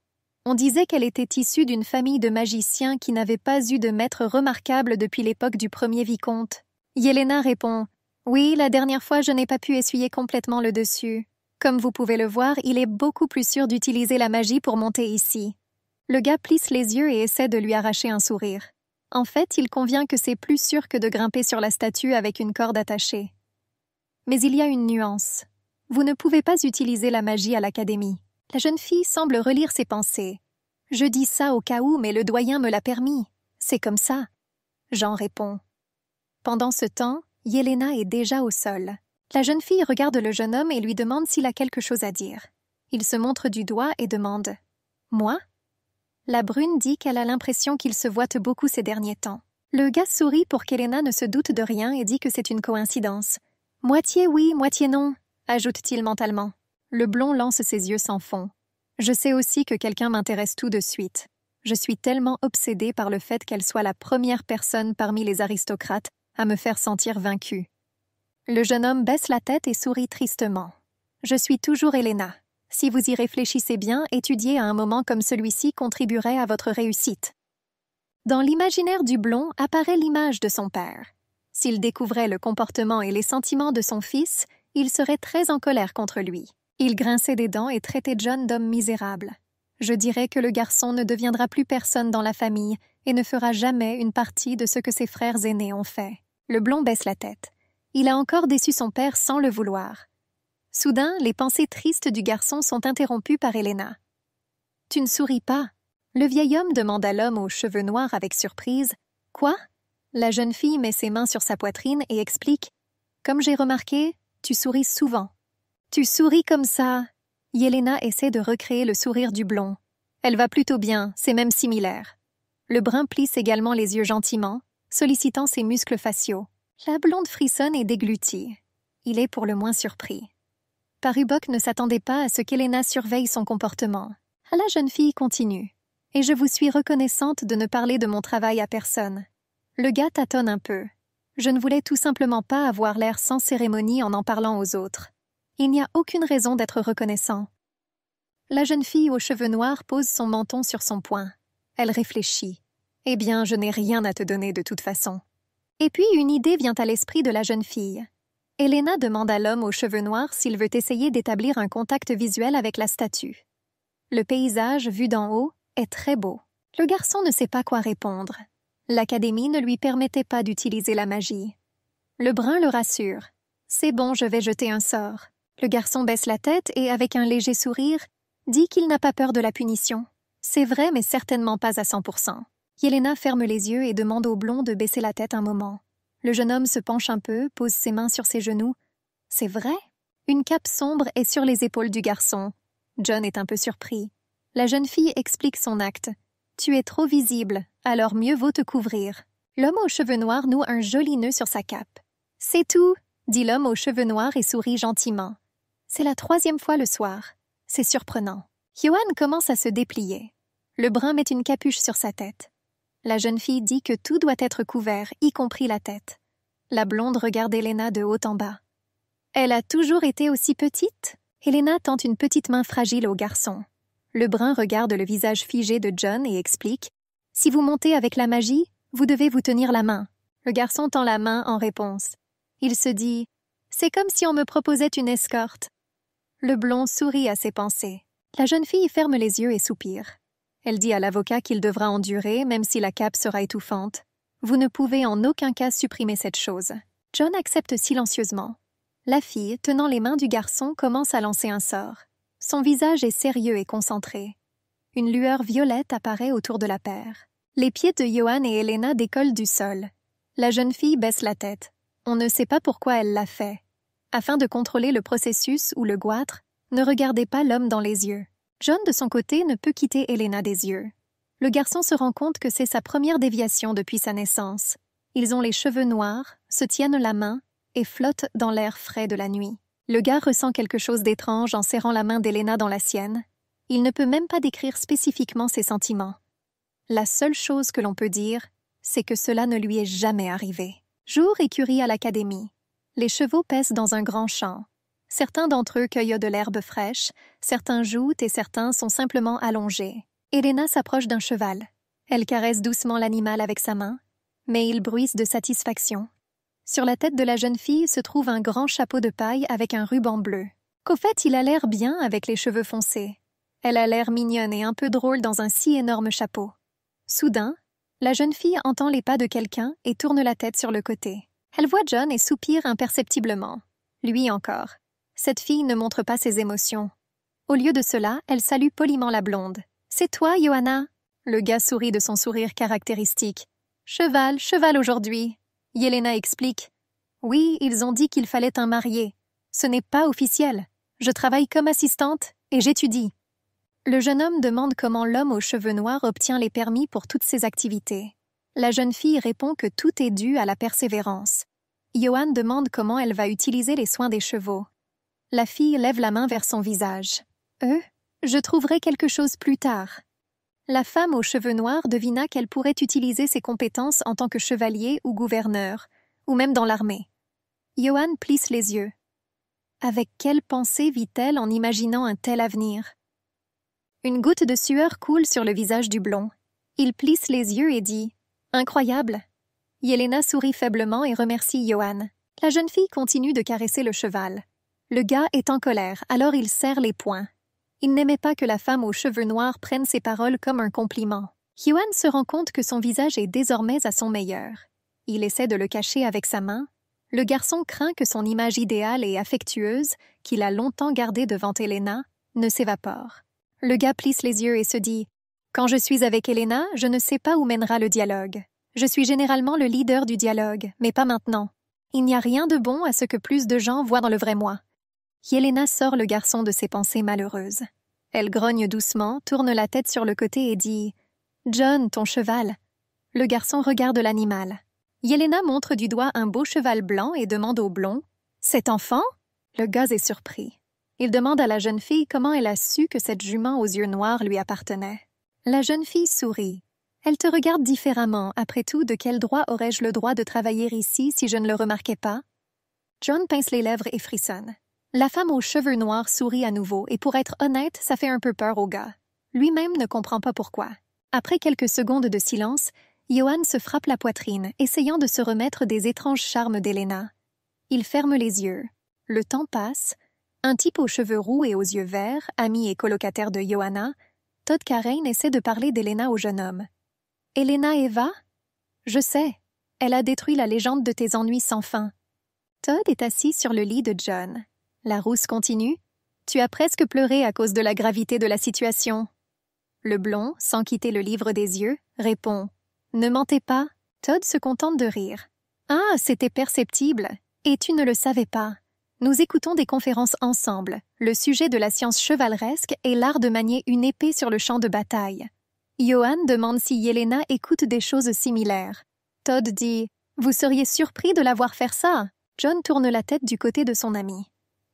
On disait qu'elle était issue d'une famille de magiciens qui n'avaient pas eu de maître remarquable depuis l'époque du premier vicomte. Yelena répond « Oui, la dernière fois je n'ai pas pu essuyer complètement le dessus. Comme vous pouvez le voir, il est beaucoup plus sûr d'utiliser la magie pour monter ici. » Le gars plisse les yeux et essaie de lui arracher un sourire. En fait, il convient que c'est plus sûr que de grimper sur la statue avec une corde attachée. Mais il y a une nuance. Vous ne pouvez pas utiliser la magie à l'académie. La jeune fille semble relire ses pensées. « Je dis ça au cas où, mais le doyen me l'a permis. C'est comme ça. » Jean répond. Pendant ce temps, Yelena est déjà au sol. La jeune fille regarde le jeune homme et lui demande s'il a quelque chose à dire. Il se montre du doigt et demande « Moi ?» La brune dit qu'elle a l'impression qu'il se voit beaucoup ces derniers temps. Le gars sourit pour qu'Elena ne se doute de rien et dit que c'est une coïncidence. « Moitié oui, moitié non », ajoute-t-il mentalement. Le blond lance ses yeux sans fond. Je sais aussi que quelqu'un m'intéresse tout de suite. Je suis tellement obsédée par le fait qu'elle soit la première personne parmi les aristocrates à me faire sentir vaincue. Le jeune homme baisse la tête et sourit tristement. Je suis toujours Elena. Si vous y réfléchissez bien, étudier à un moment comme celui-ci contribuerait à votre réussite. Dans l'imaginaire du blond apparaît l'image de son père. S'il découvrait le comportement et les sentiments de son fils, il serait très en colère contre lui. Il grinçait des dents et traitait John d'homme misérable. Je dirais que le garçon ne deviendra plus personne dans la famille et ne fera jamais une partie de ce que ses frères aînés ont fait. Le blond baisse la tête. Il a encore déçu son père sans le vouloir. Soudain, les pensées tristes du garçon sont interrompues par Elena. « Tu ne souris pas ?» Le vieil homme demande à l'homme aux cheveux noirs avec surprise. « Quoi ?» La jeune fille met ses mains sur sa poitrine et explique. « Comme j'ai remarqué, tu souris souvent. » « Tu souris comme ça !» Yelena essaie de recréer le sourire du blond. Elle va plutôt bien, c'est même similaire. Le brun plisse également les yeux gentiment, sollicitant ses muscles faciaux. La blonde frissonne et déglutit. Il est pour le moins surpris. Parubok ne s'attendait pas à ce qu'Elena surveille son comportement. La jeune fille continue. « Et je vous suis reconnaissante de ne parler de mon travail à personne. » Le gars tâtonne un peu. Je ne voulais tout simplement pas avoir l'air sans cérémonie en parlant aux autres. Il n'y a aucune raison d'être reconnaissant. La jeune fille aux cheveux noirs pose son menton sur son poing. Elle réfléchit. « Eh bien, je n'ai rien à te donner de toute façon. » Et puis une idée vient à l'esprit de la jeune fille. Elena demande à l'homme aux cheveux noirs s'il veut essayer d'établir un contact visuel avec la statue. Le paysage, vu d'en haut, est très beau. Le garçon ne sait pas quoi répondre. L'académie ne lui permettait pas d'utiliser la magie. Le brun le rassure. C'est bon, je vais jeter un sort. Le garçon baisse la tête et, avec un léger sourire, dit qu'il n'a pas peur de la punition. C'est vrai, mais certainement pas à 100%. Yelena ferme les yeux et demande au blond de baisser la tête un moment. Le jeune homme se penche un peu, pose ses mains sur ses genoux. C'est vrai? Une cape sombre est sur les épaules du garçon. John est un peu surpris. La jeune fille explique son acte. Tu es trop visible, alors mieux vaut te couvrir. L'homme aux cheveux noirs noue un joli nœud sur sa cape. C'est tout, dit l'homme aux cheveux noirs et sourit gentiment. C'est la 3e fois le soir. C'est surprenant. Johan commence à se déplier. Le brun met une capuche sur sa tête. La jeune fille dit que tout doit être couvert, y compris la tête. La blonde regarde Elena de haut en bas. Elle a toujours été aussi petite? Elena tend une petite main fragile au garçon. Le brun regarde le visage figé de John et explique « Si vous montez avec la magie, vous devez vous tenir la main. » Le garçon tend la main en réponse. Il se dit « C'est comme si on me proposait une escorte. » Le blond sourit à ses pensées. La jeune fille ferme les yeux et soupire. Elle dit à l'avocat qu'il devra endurer, même si la cape sera étouffante. Vous ne pouvez en aucun cas supprimer cette chose. John accepte silencieusement. La fille, tenant les mains du garçon, commence à lancer un sort. Son visage est sérieux et concentré. Une lueur violette apparaît autour de la paire. Les pieds de Johan et Elena décollent du sol. La jeune fille baisse la tête. On ne sait pas pourquoi elle l'a fait. Afin de contrôler le processus ou le goitre, ne regardez pas l'homme dans les yeux. John, de son côté, ne peut quitter Elena des yeux. Le garçon se rend compte que c'est sa première déviation depuis sa naissance. Ils ont les cheveux noirs, se tiennent la main et flottent dans l'air frais de la nuit. Le gars ressent quelque chose d'étrange en serrant la main d'Elena dans la sienne. Il ne peut même pas décrire spécifiquement ses sentiments. La seule chose que l'on peut dire, c'est que cela ne lui est jamais arrivé. Jour écurie à l'académie. Les chevaux paissent dans un grand champ. Certains d'entre eux cueillent de l'herbe fraîche, certains joutent et certains sont simplement allongés. Elena s'approche d'un cheval. Elle caresse doucement l'animal avec sa main, mais il bruisse de satisfaction. Sur la tête de la jeune fille se trouve un grand chapeau de paille avec un ruban bleu. Qu'au fait, il a l'air bien avec les cheveux foncés. Elle a l'air mignonne et un peu drôle dans un si énorme chapeau. Soudain, la jeune fille entend les pas de quelqu'un et tourne la tête sur le côté. Elle voit John et soupire imperceptiblement. Lui encore. Cette fille ne montre pas ses émotions. Au lieu de cela, elle salue poliment la blonde. « C'est toi, Johanna ?» Le gars sourit de son sourire caractéristique. « Cheval, cheval aujourd'hui. » Yelena explique. « Oui, ils ont dit qu'il fallait un marié. Ce n'est pas officiel. Je travaille comme assistante et j'étudie. » Le jeune homme demande comment l'homme aux cheveux noirs obtient les permis pour toutes ces activités. La jeune fille répond que tout est dû à la persévérance. Johan demande comment elle va utiliser les soins des chevaux. La fille lève la main vers son visage. « Je trouverai quelque chose plus tard. » La femme aux cheveux noirs devina qu'elle pourrait utiliser ses compétences en tant que chevalier ou gouverneur, ou même dans l'armée. Johan plisse les yeux. Avec quelle pensée vit-elle en imaginant un tel avenir? Une goutte de sueur coule sur le visage du blond. Il plisse les yeux et dit « Incroyable !» Yelena sourit faiblement et remercie Johan. La jeune fille continue de caresser le cheval. Le gars est en colère, alors il serre les poings. Il n'aimait pas que la femme aux cheveux noirs prenne ses paroles comme un compliment. Johan se rend compte que son visage est désormais à son meilleur. Il essaie de le cacher avec sa main. Le garçon craint que son image idéale et affectueuse, qu'il a longtemps gardée devant Elena, ne s'évapore. Le gars plisse les yeux et se dit « Quand je suis avec Elena, je ne sais pas où mènera le dialogue. Je suis généralement le leader du dialogue, mais pas maintenant. Il n'y a rien de bon à ce que plus de gens voient dans le vrai moi. » Yelena sort le garçon de ses pensées malheureuses. Elle grogne doucement, tourne la tête sur le côté et dit « John, ton cheval. » Le garçon regarde l'animal. Yelena montre du doigt un beau cheval blanc et demande au blond « Cet enfant ?» Le gars est surpris. Il demande à la jeune fille comment elle a su que cette jument aux yeux noirs lui appartenait. La jeune fille sourit. Elle te regarde différemment. Après tout, de quel droit aurais-je le droit de travailler ici si je ne le remarquais pas? John pince les lèvres et frissonne. La femme aux cheveux noirs sourit à nouveau et pour être honnête, ça fait un peu peur au gars. Lui-même ne comprend pas pourquoi. Après quelques secondes de silence, Johan se frappe la poitrine, essayant de se remettre des étranges charmes d'Elena. Il ferme les yeux. Le temps passe. Un type aux cheveux roux et aux yeux verts, ami et colocataire de Johanna, Todd Karain essaie de parler d'Elena au jeune homme. « Elena Eva? Je sais. Elle a détruit la légende de tes ennuis sans fin. Todd est assis sur le lit de John. La rousse continue. « Tu as presque pleuré à cause de la gravité de la situation. » Le blond, sans quitter le livre des yeux, répond « Ne mentez pas. » Todd se contente de rire. « Ah, c'était perceptible. Et tu ne le savais pas. Nous écoutons des conférences ensemble. Le sujet de la science chevaleresque est l'art de manier une épée sur le champ de bataille. » Johan demande si Yelena écoute des choses similaires. Todd dit « Vous seriez surpris de la voir faire ça. » John tourne la tête du côté de son ami.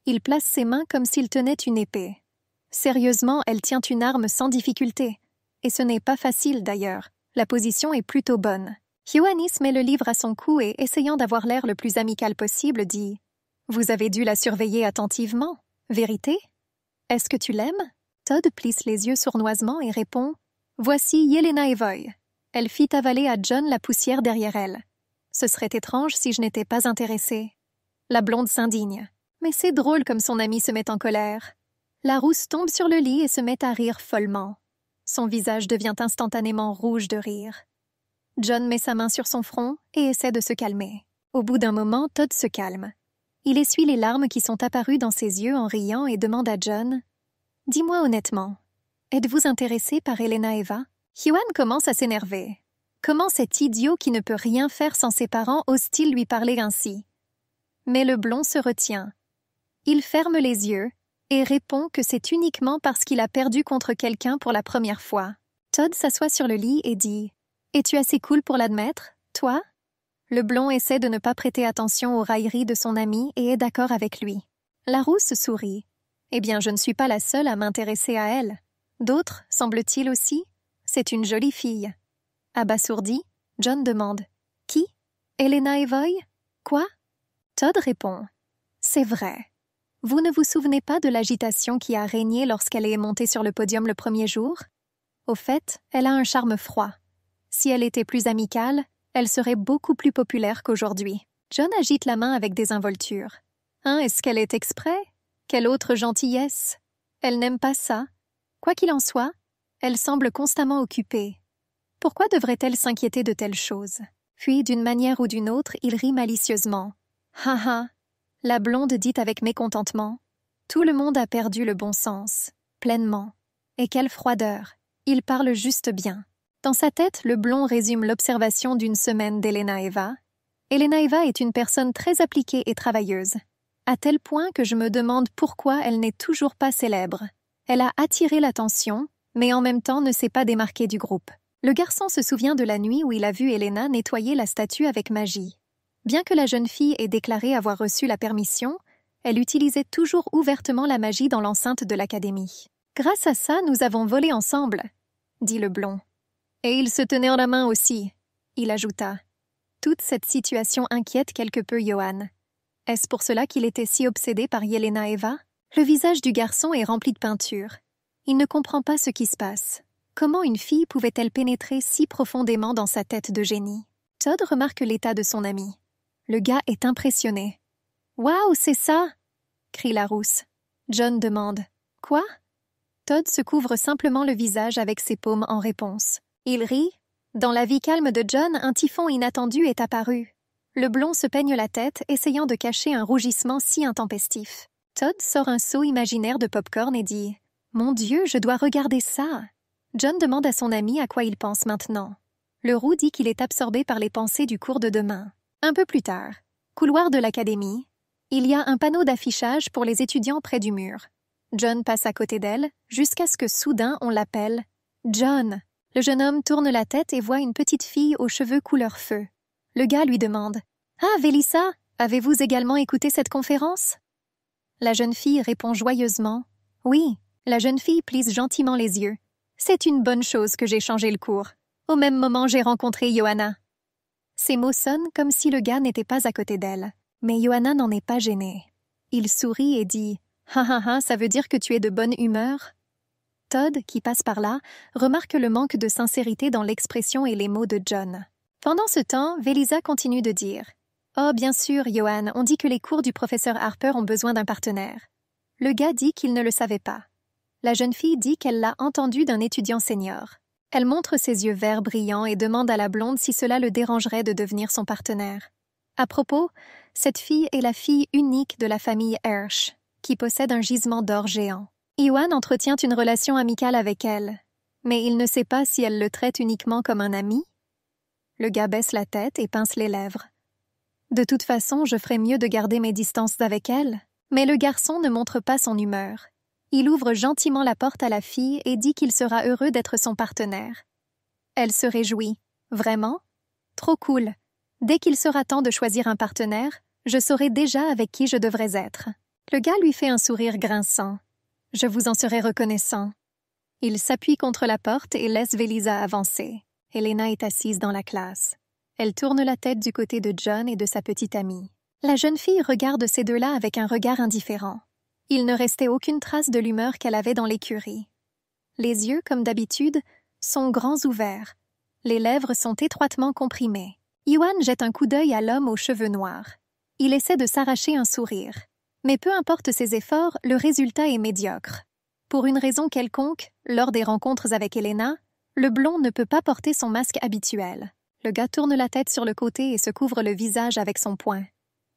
Il place ses mains comme s'il tenait une épée. Sérieusement, elle tient une arme sans difficulté. Et ce n'est pas facile d'ailleurs. La position est plutôt bonne. Ioannis met le livre à son cou et, essayant d'avoir l'air le plus amical possible, dit « Vous avez dû la surveiller attentivement. Vérité? Est-ce que tu l'aimes ?» Todd plisse les yeux sournoisement et répond « Voici Yelena Evoy. » Elle fit avaler à John la poussière derrière elle. Ce serait étrange si je n'étais pas intéressée. La blonde s'indigne. Mais c'est drôle comme son ami se met en colère. La rousse tombe sur le lit et se met à rire follement. Son visage devient instantanément rouge de rire. John met sa main sur son front et essaie de se calmer. Au bout d'un moment, Todd se calme. Il essuie les larmes qui sont apparues dans ses yeux en riant et demande à John « Dis-moi honnêtement, êtes-vous intéressé par Elena Eva ?» Johan commence à s'énerver. Comment cet idiot qui ne peut rien faire sans ses parents ose-t-il lui parler ainsi? Mais le blond se retient. Il ferme les yeux et répond que c'est uniquement parce qu'il a perdu contre quelqu'un pour la première fois. Todd s'assoit sur le lit et dit « Es-tu assez cool pour l'admettre, toi ?» Le blond essaie de ne pas prêter attention aux railleries de son ami et est d'accord avec lui. La rousse sourit. « Eh bien, je ne suis pas la seule à m'intéresser à elle. D'autres, semble-t-il aussi. C'est une jolie fille. » Abasourdi, John demande « Qui? Elena Evoy? Quoi ?» Todd répond « C'est vrai. Vous ne vous souvenez pas de l'agitation qui a régné lorsqu'elle est montée sur le podium le premier jour? Au fait, elle a un charme froid. Si elle était plus amicale, elle serait beaucoup plus populaire qu'aujourd'hui. » John agite la main avec désinvolture. « Hein, est-ce qu'elle est exprès? Quelle autre gentillesse! Elle n'aime pas ça. Quoi qu'il en soit, elle semble constamment occupée. Pourquoi devrait-elle s'inquiéter de telles choses? » Puis, d'une manière ou d'une autre, il rit malicieusement. « Ha ha !» La blonde dit avec mécontentement. « Tout le monde a perdu le bon sens. Pleinement. Et quelle froideur. Il parle juste bien. » Dans sa tête, le blond résume l'observation d'une semaine d'Elena Eva. Elena Eva est une personne très appliquée et travailleuse, à tel point que je me demande pourquoi elle n'est toujours pas célèbre. Elle a attiré l'attention, mais en même temps ne s'est pas démarquée du groupe. Le garçon se souvient de la nuit où il a vu Elena nettoyer la statue avec magie. Bien que la jeune fille ait déclaré avoir reçu la permission, elle utilisait toujours ouvertement la magie dans l'enceinte de l'académie. « Grâce à ça, nous avons volé ensemble, » dit le blond. « Et ils se tenaient en la main aussi, » il ajouta. Toute cette situation inquiète quelque peu Johan. Est-ce pour cela qu'il était si obsédé par Yelena Eva? Le visage du garçon est rempli de peinture. Il ne comprend pas ce qui se passe. Comment une fille pouvait-elle pénétrer si profondément dans sa tête de génie? Todd remarque l'état de son ami. Le gars est impressionné. « Waouh, c'est ça !» crie la rousse. John demande « Quoi ?» Todd se couvre simplement le visage avec ses paumes en réponse. Il rit. Dans la vie calme de John, un typhon inattendu est apparu. Le blond se peigne la tête, essayant de cacher un rougissement si intempestif. Todd sort un seau imaginaire de pop-corn et dit « Mon Dieu, je dois regarder ça !» John demande à son ami à quoi il pense maintenant. Le roux dit qu'il est absorbé par les pensées du cours de demain. Un peu plus tard, couloir de l'académie, il y a un panneau d'affichage pour les étudiants près du mur. John passe à côté d'elle, jusqu'à ce que soudain on l'appelle « John !» Le jeune homme tourne la tête et voit une petite fille aux cheveux couleur feu. Le gars lui demande « Ah, Vélissa, avez-vous également écouté cette conférence ?» La jeune fille répond joyeusement « Oui. » La jeune fille plisse gentiment les yeux. « C'est une bonne chose que j'ai changé le cours. Au même moment, j'ai rencontré Johanna. » Ces mots sonnent comme si le gars n'était pas à côté d'elle. Mais Johanna n'en est pas gênée. Il sourit et dit « Ha ha ha, ça veut dire que tu es de bonne humeur ?» Todd, qui passe par là, remarque le manque de sincérité dans l'expression et les mots de John. Pendant ce temps, Vélisa continue de dire « Oh, bien sûr, Johan, on dit que les cours du professeur Harper ont besoin d'un partenaire. » Le gars dit qu'il ne le savait pas. La jeune fille dit qu'elle l'a entendu d'un étudiant senior. Elle montre ses yeux verts brillants et demande à la blonde si cela le dérangerait de devenir son partenaire. À propos, cette fille est la fille unique de la famille Hersch, qui possède un gisement d'or géant. Ioan entretient une relation amicale avec elle, mais il ne sait pas si elle le traite uniquement comme un ami. Le gars baisse la tête et pince les lèvres. De toute façon, je ferais mieux de garder mes distances avec elle. Mais le garçon ne montre pas son humeur. Il ouvre gentiment la porte à la fille et dit qu'il sera heureux d'être son partenaire. Elle se réjouit. Vraiment? Trop cool. Dès qu'il sera temps de choisir un partenaire, je saurai déjà avec qui je devrais être. Le gars lui fait un sourire grinçant. Je vous en serai reconnaissant. Il s'appuie contre la porte et laisse Velisa avancer. Elena est assise dans la classe. Elle tourne la tête du côté de John et de sa petite amie. La jeune fille regarde ces deux-là avec un regard indifférent. Il ne restait aucune trace de l'humeur qu'elle avait dans l'écurie. Les yeux, comme d'habitude, sont grands ouverts. Les lèvres sont étroitement comprimées. Ioan jette un coup d'œil à l'homme aux cheveux noirs. Il essaie de s'arracher un sourire. Mais peu importe ses efforts, le résultat est médiocre. Pour une raison quelconque, lors des rencontres avec Elena, le blond ne peut pas porter son masque habituel. Le gars tourne la tête sur le côté et se couvre le visage avec son poing.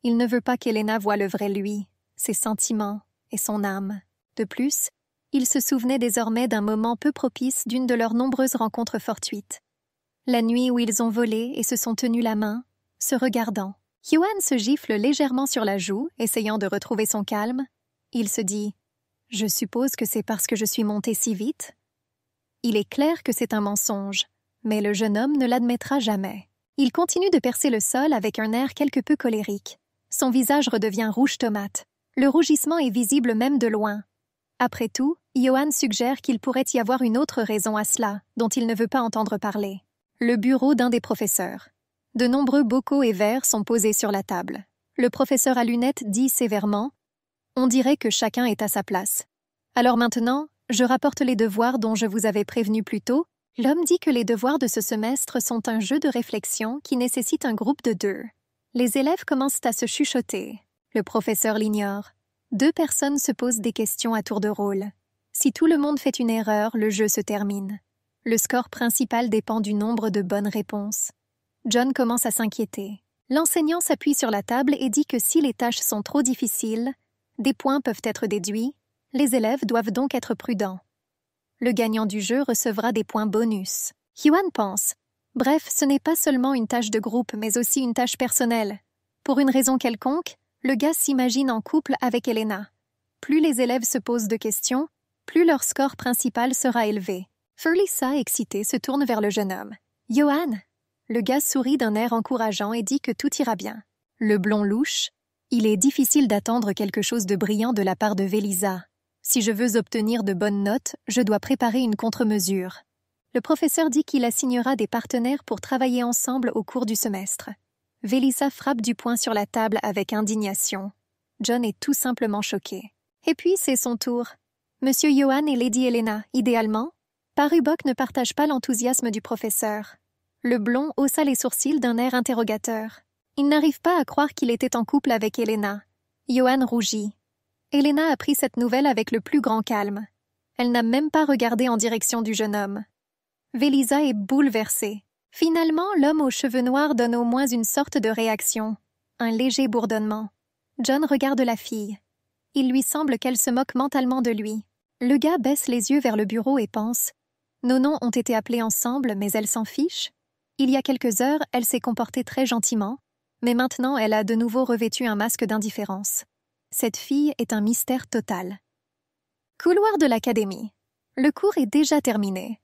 Il ne veut pas qu'Elena voie le vrai lui, ses sentiments et son âme. De plus, il se souvenait désormais d'un moment peu propice d'une de leurs nombreuses rencontres fortuites. La nuit où ils ont volé et se sont tenus la main, se regardant. Ioan se gifle légèrement sur la joue, essayant de retrouver son calme. Il se dit « Je suppose que c'est parce que je suis monté si vite ?» Il est clair que c'est un mensonge, mais le jeune homme ne l'admettra jamais. Il continue de percer le sol avec un air quelque peu colérique. Son visage redevient rouge tomate. Le rougissement est visible même de loin. Après tout, Ioan suggère qu'il pourrait y avoir une autre raison à cela, dont il ne veut pas entendre parler. Le bureau d'un des professeurs. De nombreux bocaux et verres sont posés sur la table. Le professeur à lunettes dit sévèrement « On dirait que chacun est à sa place. Alors maintenant, je rapporte les devoirs dont je vous avais prévenu plus tôt. L'homme dit que les devoirs de ce semestre sont un jeu de réflexion qui nécessite un groupe de 2. Les élèves commencent à se chuchoter. Le professeur l'ignore. 2 personnes se posent des questions à tour de rôle. Si tout le monde fait une erreur, le jeu se termine. Le score principal dépend du nombre de bonnes réponses. John commence à s'inquiéter. L'enseignant s'appuie sur la table et dit que si les tâches sont trop difficiles, des points peuvent être déduits. Les élèves doivent donc être prudents. Le gagnant du jeu recevra des points bonus. Ioan pense. Bref, ce n'est pas seulement une tâche de groupe, mais aussi une tâche personnelle. Pour une raison quelconque, le gars s'imagine en couple avec Elena. Plus les élèves se posent de questions, plus leur score principal sera élevé. Felisa, excitée, se tourne vers le jeune homme. « Ioan !» Le gars sourit d'un air encourageant et dit que tout ira bien. Le blond louche. Il est difficile d'attendre quelque chose de brillant de la part de Velisa. Si je veux obtenir de bonnes notes, je dois préparer une contre-mesure. Le professeur dit qu'il assignera des partenaires pour travailler ensemble au cours du semestre. Velisa frappe du poing sur la table avec indignation. John est tout simplement choqué. Et puis, c'est son tour. Monsieur Ioan et Lady Elena, idéalement. Parubok ne partage pas l'enthousiasme du professeur. Le blond haussa les sourcils d'un air interrogateur. Il n'arrive pas à croire qu'il était en couple avec Elena. Ioan rougit. Elena a pris cette nouvelle avec le plus grand calme. Elle n'a même pas regardé en direction du jeune homme. Velisa est bouleversée. Finalement, l'homme aux cheveux noirs donne au moins une sorte de réaction, un léger bourdonnement. John regarde la fille. Il lui semble qu'elle se moque mentalement de lui. Le gars baisse les yeux vers le bureau et pense « Nos noms ont été appelés ensemble, mais elle s'en fiche. Il y a quelques heures, elle s'est comportée très gentiment, mais maintenant elle a de nouveau revêtu un masque d'indifférence. Cette fille est un mystère total. » Couloir de l'académie. Le cours est déjà terminé.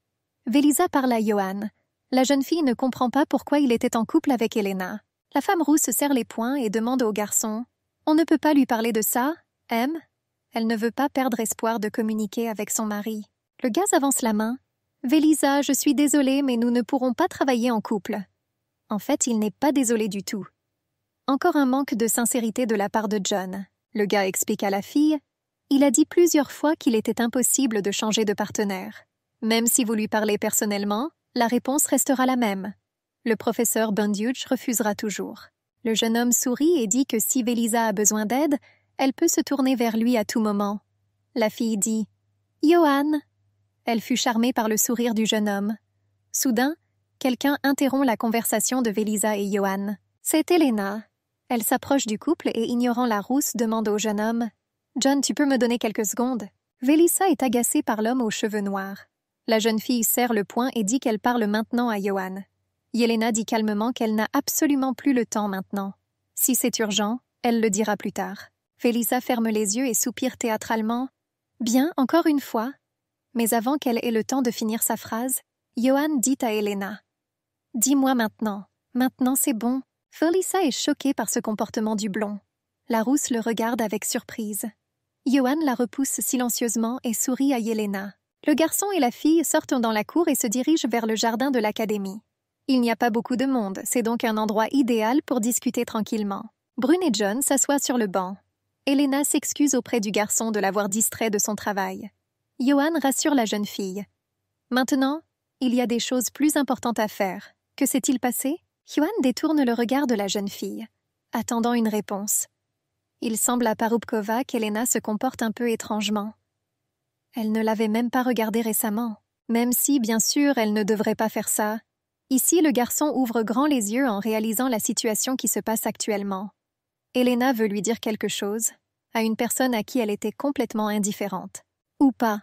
Velisa parle à Ioan. La jeune fille ne comprend pas pourquoi il était en couple avec Elena. La femme rousse serre les poings et demande au garçon « On ne peut pas lui parler de ça, M ?» Elle ne veut pas perdre espoir de communiquer avec son mari. Le gars avance la main. « Velisa, je suis désolée, mais nous ne pourrons pas travailler en couple. » En fait, il n'est pas désolé du tout. Encore un manque de sincérité de la part de John. Le gars explique à la fille « Il a dit plusieurs fois qu'il était impossible de changer de partenaire. Même si vous lui parlez personnellement, la réponse restera la même. Le professeur Bunduge refusera toujours. » Le jeune homme sourit et dit que si Velisa a besoin d'aide, elle peut se tourner vers lui à tout moment. La fille dit « Ioan !» Elle fut charmée par le sourire du jeune homme. Soudain, quelqu'un interrompt la conversation de Velisa et Ioan. C'est Elena. Elle s'approche du couple et, ignorant la rousse, demande au jeune homme « John, tu peux me donner quelques secondes ?» Velissa est agacée par l'homme aux cheveux noirs. La jeune fille serre le poing et dit qu'elle parle maintenant à Johan. Yelena dit calmement qu'elle n'a absolument plus le temps maintenant. Si c'est urgent, elle le dira plus tard. Velissa ferme les yeux et soupire théâtralement. « Bien, encore une fois. » Mais avant qu'elle ait le temps de finir sa phrase, Johan dit à Yelena « Dis-moi maintenant. Maintenant c'est bon. » Velissa est choquée par ce comportement du blond. La rousse le regarde avec surprise. Johan la repousse silencieusement et sourit à Yelena. Le garçon et la fille sortent dans la cour et se dirigent vers le jardin de l'académie. Il n'y a pas beaucoup de monde, c'est donc un endroit idéal pour discuter tranquillement. Brune et John s'assoient sur le banc. Elena s'excuse auprès du garçon de l'avoir distrait de son travail. Johan rassure la jeune fille. Maintenant, il y a des choses plus importantes à faire. Que s'est-il passé? Johan détourne le regard de la jeune fille, attendant une réponse. Il semble à Parubkova qu'Elena se comporte un peu étrangement. Elle ne l'avait même pas regardée récemment, même si, bien sûr, elle ne devrait pas faire ça. Ici, le garçon ouvre grand les yeux en réalisant la situation qui se passe actuellement. Elena veut lui dire quelque chose, à une personne à qui elle était complètement indifférente. Ou pas.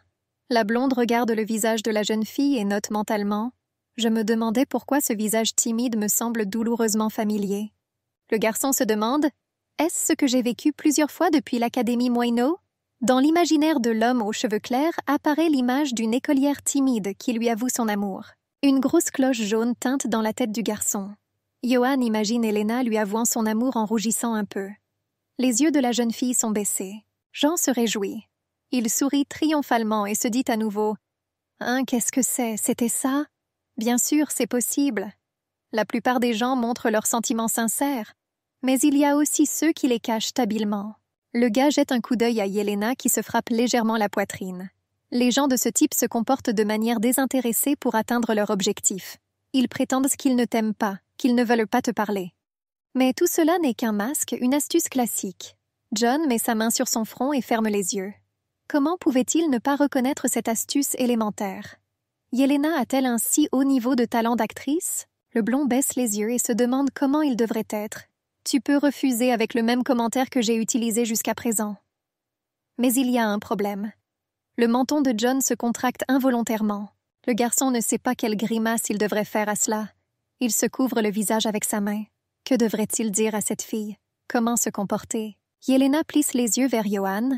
La blonde regarde le visage de la jeune fille et note mentalement « Je me demandais pourquoi ce visage timide me semble douloureusement familier. » Le garçon se demande « Est-ce ce que j'ai vécu plusieurs fois depuis l'Académie Moineau ?» Dans l'imaginaire de l'homme aux cheveux clairs apparaît l'image d'une écolière timide qui lui avoue son amour. Une grosse cloche jaune teinte dans la tête du garçon. Johan imagine Elena lui avouant son amour en rougissant un peu. Les yeux de la jeune fille sont baissés. Jean se réjouit. Il sourit triomphalement et se dit à nouveau « Hein, qu'est-ce que c'est? C'était ça? Bien sûr, c'est possible. » La plupart des gens montrent leurs sentiments sincères, mais il y a aussi ceux qui les cachent habilement. Le gars jette un coup d'œil à Yelena qui se frappe légèrement la poitrine. Les gens de ce type se comportent de manière désintéressée pour atteindre leur objectif. Ils prétendent qu'ils ne t'aiment pas, qu'ils ne veulent pas te parler. Mais tout cela n'est qu'un masque, une astuce classique. John met sa main sur son front et ferme les yeux. Comment pouvait-il ne pas reconnaître cette astuce élémentaire? Yelena a-t-elle un si haut niveau de talent d'actrice? Le blond baisse les yeux et se demande comment il devrait être. Tu peux refuser avec le même commentaire que j'ai utilisé jusqu'à présent. Mais il y a un problème. Le menton de John se contracte involontairement. Le garçon ne sait pas quelle grimace il devrait faire à cela. Il se couvre le visage avec sa main. Que devrait-il dire à cette fille? Comment se comporter? Yelena plisse les yeux vers Johan,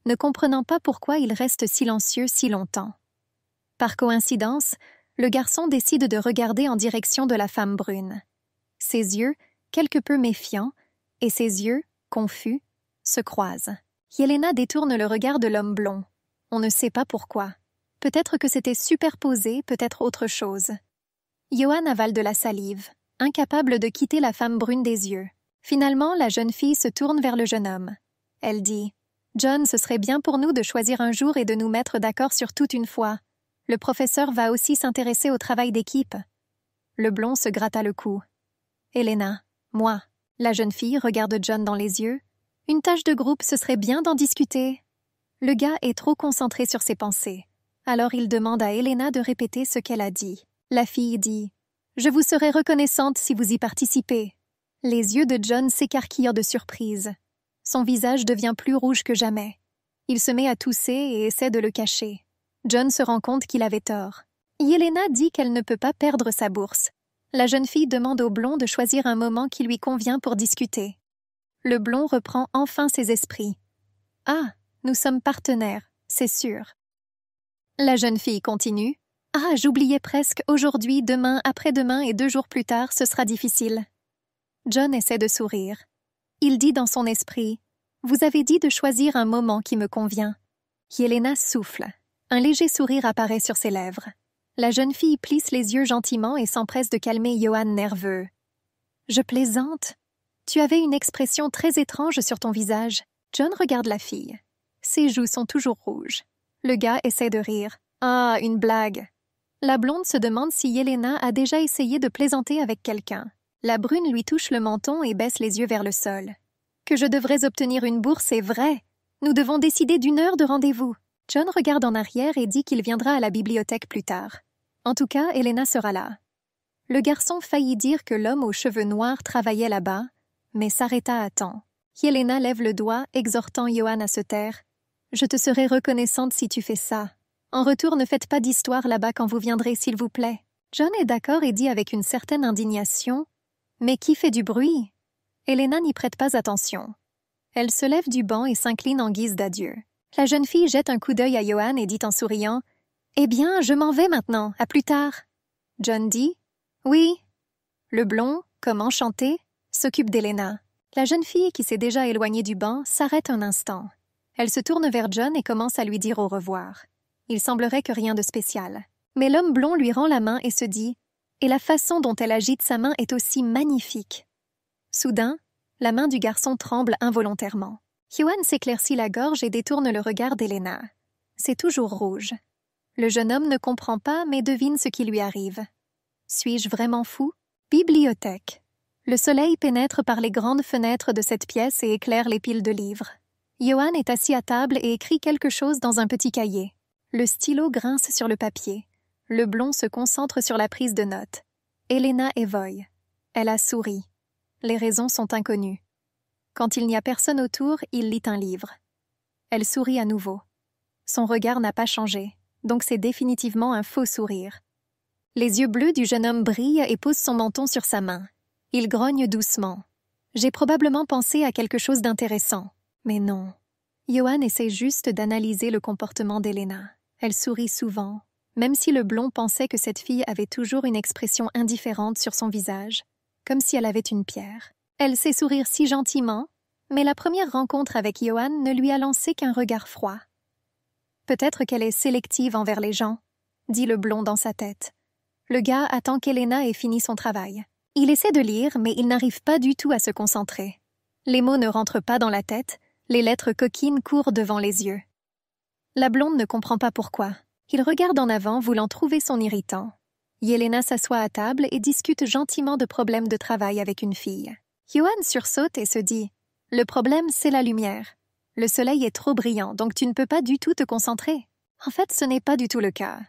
ne comprenant pas pourquoi il reste silencieux si longtemps. Par coïncidence, le garçon décide de regarder en direction de la femme brune. Ses yeux, quelque peu méfiants, et ses yeux, confus, se croisent. Yelena détourne le regard de l'homme blond. On ne sait pas pourquoi. Peut-être que c'était superposé, peut-être autre chose. Johan avale de la salive, incapable de quitter la femme brune des yeux. Finalement, la jeune fille se tourne vers le jeune homme. Elle dit « John, ce serait bien pour nous de choisir un jour et de nous mettre d'accord sur tout une fois. Le professeur va aussi s'intéresser au travail d'équipe. » Le blond se gratta le cou. « Elena, moi. » La jeune fille regarde John dans les yeux. « Une tâche de groupe, ce serait bien d'en discuter. » Le gars est trop concentré sur ses pensées. Alors il demande à Elena de répéter ce qu'elle a dit. La fille dit « Je vous serai reconnaissante si vous y participez. » Les yeux de John s'écarquillent de surprise. Son visage devient plus rouge que jamais. Il se met à tousser et essaie de le cacher. John se rend compte qu'il avait tort. Yelena dit qu'elle ne peut pas perdre sa bourse. La jeune fille demande au blond de choisir un moment qui lui convient pour discuter. Le blond reprend enfin ses esprits. « Ah, nous sommes partenaires, c'est sûr. » La jeune fille continue. « Ah, j'oubliais presque, aujourd'hui, demain, après-demain et 2 jours plus tard, ce sera difficile. » John essaie de sourire. Il dit dans son esprit « Vous avez dit de choisir un moment qui me convient. » Yelena souffle. Un léger sourire apparaît sur ses lèvres. La jeune fille plisse les yeux gentiment et s'empresse de calmer Johan nerveux. « Je plaisante. Tu avais une expression très étrange sur ton visage. » John regarde la fille. Ses joues sont toujours rouges. Le gars essaie de rire. « Ah, une blague. » La blonde se demande si Yelena a déjà essayé de plaisanter avec quelqu'un. La brune lui touche le menton et baisse les yeux vers le sol. « Que je devrais obtenir une bourse est vrai. Nous devons décider d'1 heure de rendez-vous. » John regarde en arrière et dit qu'il viendra à la bibliothèque plus tard. En tout cas, Elena sera là. Le garçon faillit dire que l'homme aux cheveux noirs travaillait là-bas, mais s'arrêta à temps. Yelena lève le doigt, exhortant Johan à se taire. « Je te serai reconnaissante si tu fais ça. En retour, ne faites pas d'histoire là-bas quand vous viendrez, s'il vous plaît. » John est d'accord et dit avec une certaine indignation. « Mais qui fait du bruit ?» Helena n'y prête pas attention. Elle se lève du banc et s'incline en guise d'adieu. La jeune fille jette un coup d'œil à Johan et dit en souriant « Eh bien, je m'en vais maintenant, à plus tard. » John dit « Oui. » Le blond, comme enchanté, s'occupe d'Helena. La jeune fille, qui s'est déjà éloignée du banc, s'arrête un instant. Elle se tourne vers John et commence à lui dire au revoir. Il semblerait que rien de spécial. Mais l'homme blond lui rend la main et se dit « Et la façon dont elle agite sa main est aussi magnifique. » Soudain, la main du garçon tremble involontairement. Johan s'éclaircit la gorge et détourne le regard d'Helena. C'est toujours rouge. Le jeune homme ne comprend pas, mais devine ce qui lui arrive. Suis-je vraiment fou? Bibliothèque. Le soleil pénètre par les grandes fenêtres de cette pièce et éclaire les piles de livres. Johan est assis à table et écrit quelque chose dans un petit cahier. Le stylo grince sur le papier. Le blond se concentre sur la prise de notes. Helena évoque. Elle a souri. Les raisons sont inconnues. Quand il n'y a personne autour, il lit un livre. Elle sourit à nouveau. Son regard n'a pas changé, donc c'est définitivement un faux sourire. Les yeux bleus du jeune homme brillent et posent son menton sur sa main. Il grogne doucement. J'ai probablement pensé à quelque chose d'intéressant. Mais non. Johan essaie juste d'analyser le comportement d'Helena. Elle sourit souvent, même si le blond pensait que cette fille avait toujours une expression indifférente sur son visage, comme si elle avait une pierre. Elle sait sourire si gentiment, mais la première rencontre avec Johan ne lui a lancé qu'un regard froid. Peut-être qu'elle est sélective envers les gens, dit le blond dans sa tête. Le gars attend qu'Helena ait fini son travail. Il essaie de lire, mais il n'arrive pas du tout à se concentrer. Les mots ne rentrent pas dans la tête, les lettres coquines courent devant les yeux. La blonde ne comprend pas pourquoi. Il regarde en avant, voulant trouver son irritant. Yelena s'assoit à table et discute gentiment de problèmes de travail avec une fille. Johan sursaute et se dit « Le problème, c'est la lumière. Le soleil est trop brillant, donc tu ne peux pas du tout te concentrer. » En fait, ce n'est pas du tout le cas.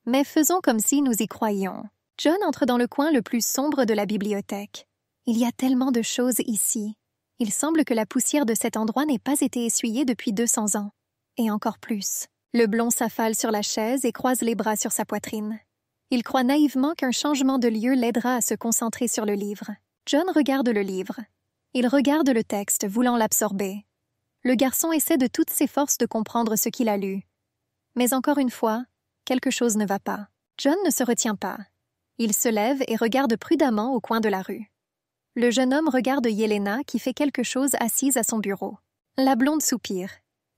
Mais faisons comme si nous y croyions. John entre dans le coin le plus sombre de la bibliothèque. Il y a tellement de choses ici. Il semble que la poussière de cet endroit n'ait pas été essuyée depuis 200 ans. Et encore plus. Le blond s'affale sur la chaise et croise les bras sur sa poitrine. Il croit naïvement qu'un changement de lieu l'aidera à se concentrer sur le livre. John regarde le livre. Il regarde le texte, voulant l'absorber. Le garçon essaie de toutes ses forces de comprendre ce qu'il a lu. Mais encore une fois, quelque chose ne va pas. John ne se retient pas. Il se lève et regarde prudemment au coin de la rue. Le jeune homme regarde Yelena qui fait quelque chose assise à son bureau. La blonde soupire.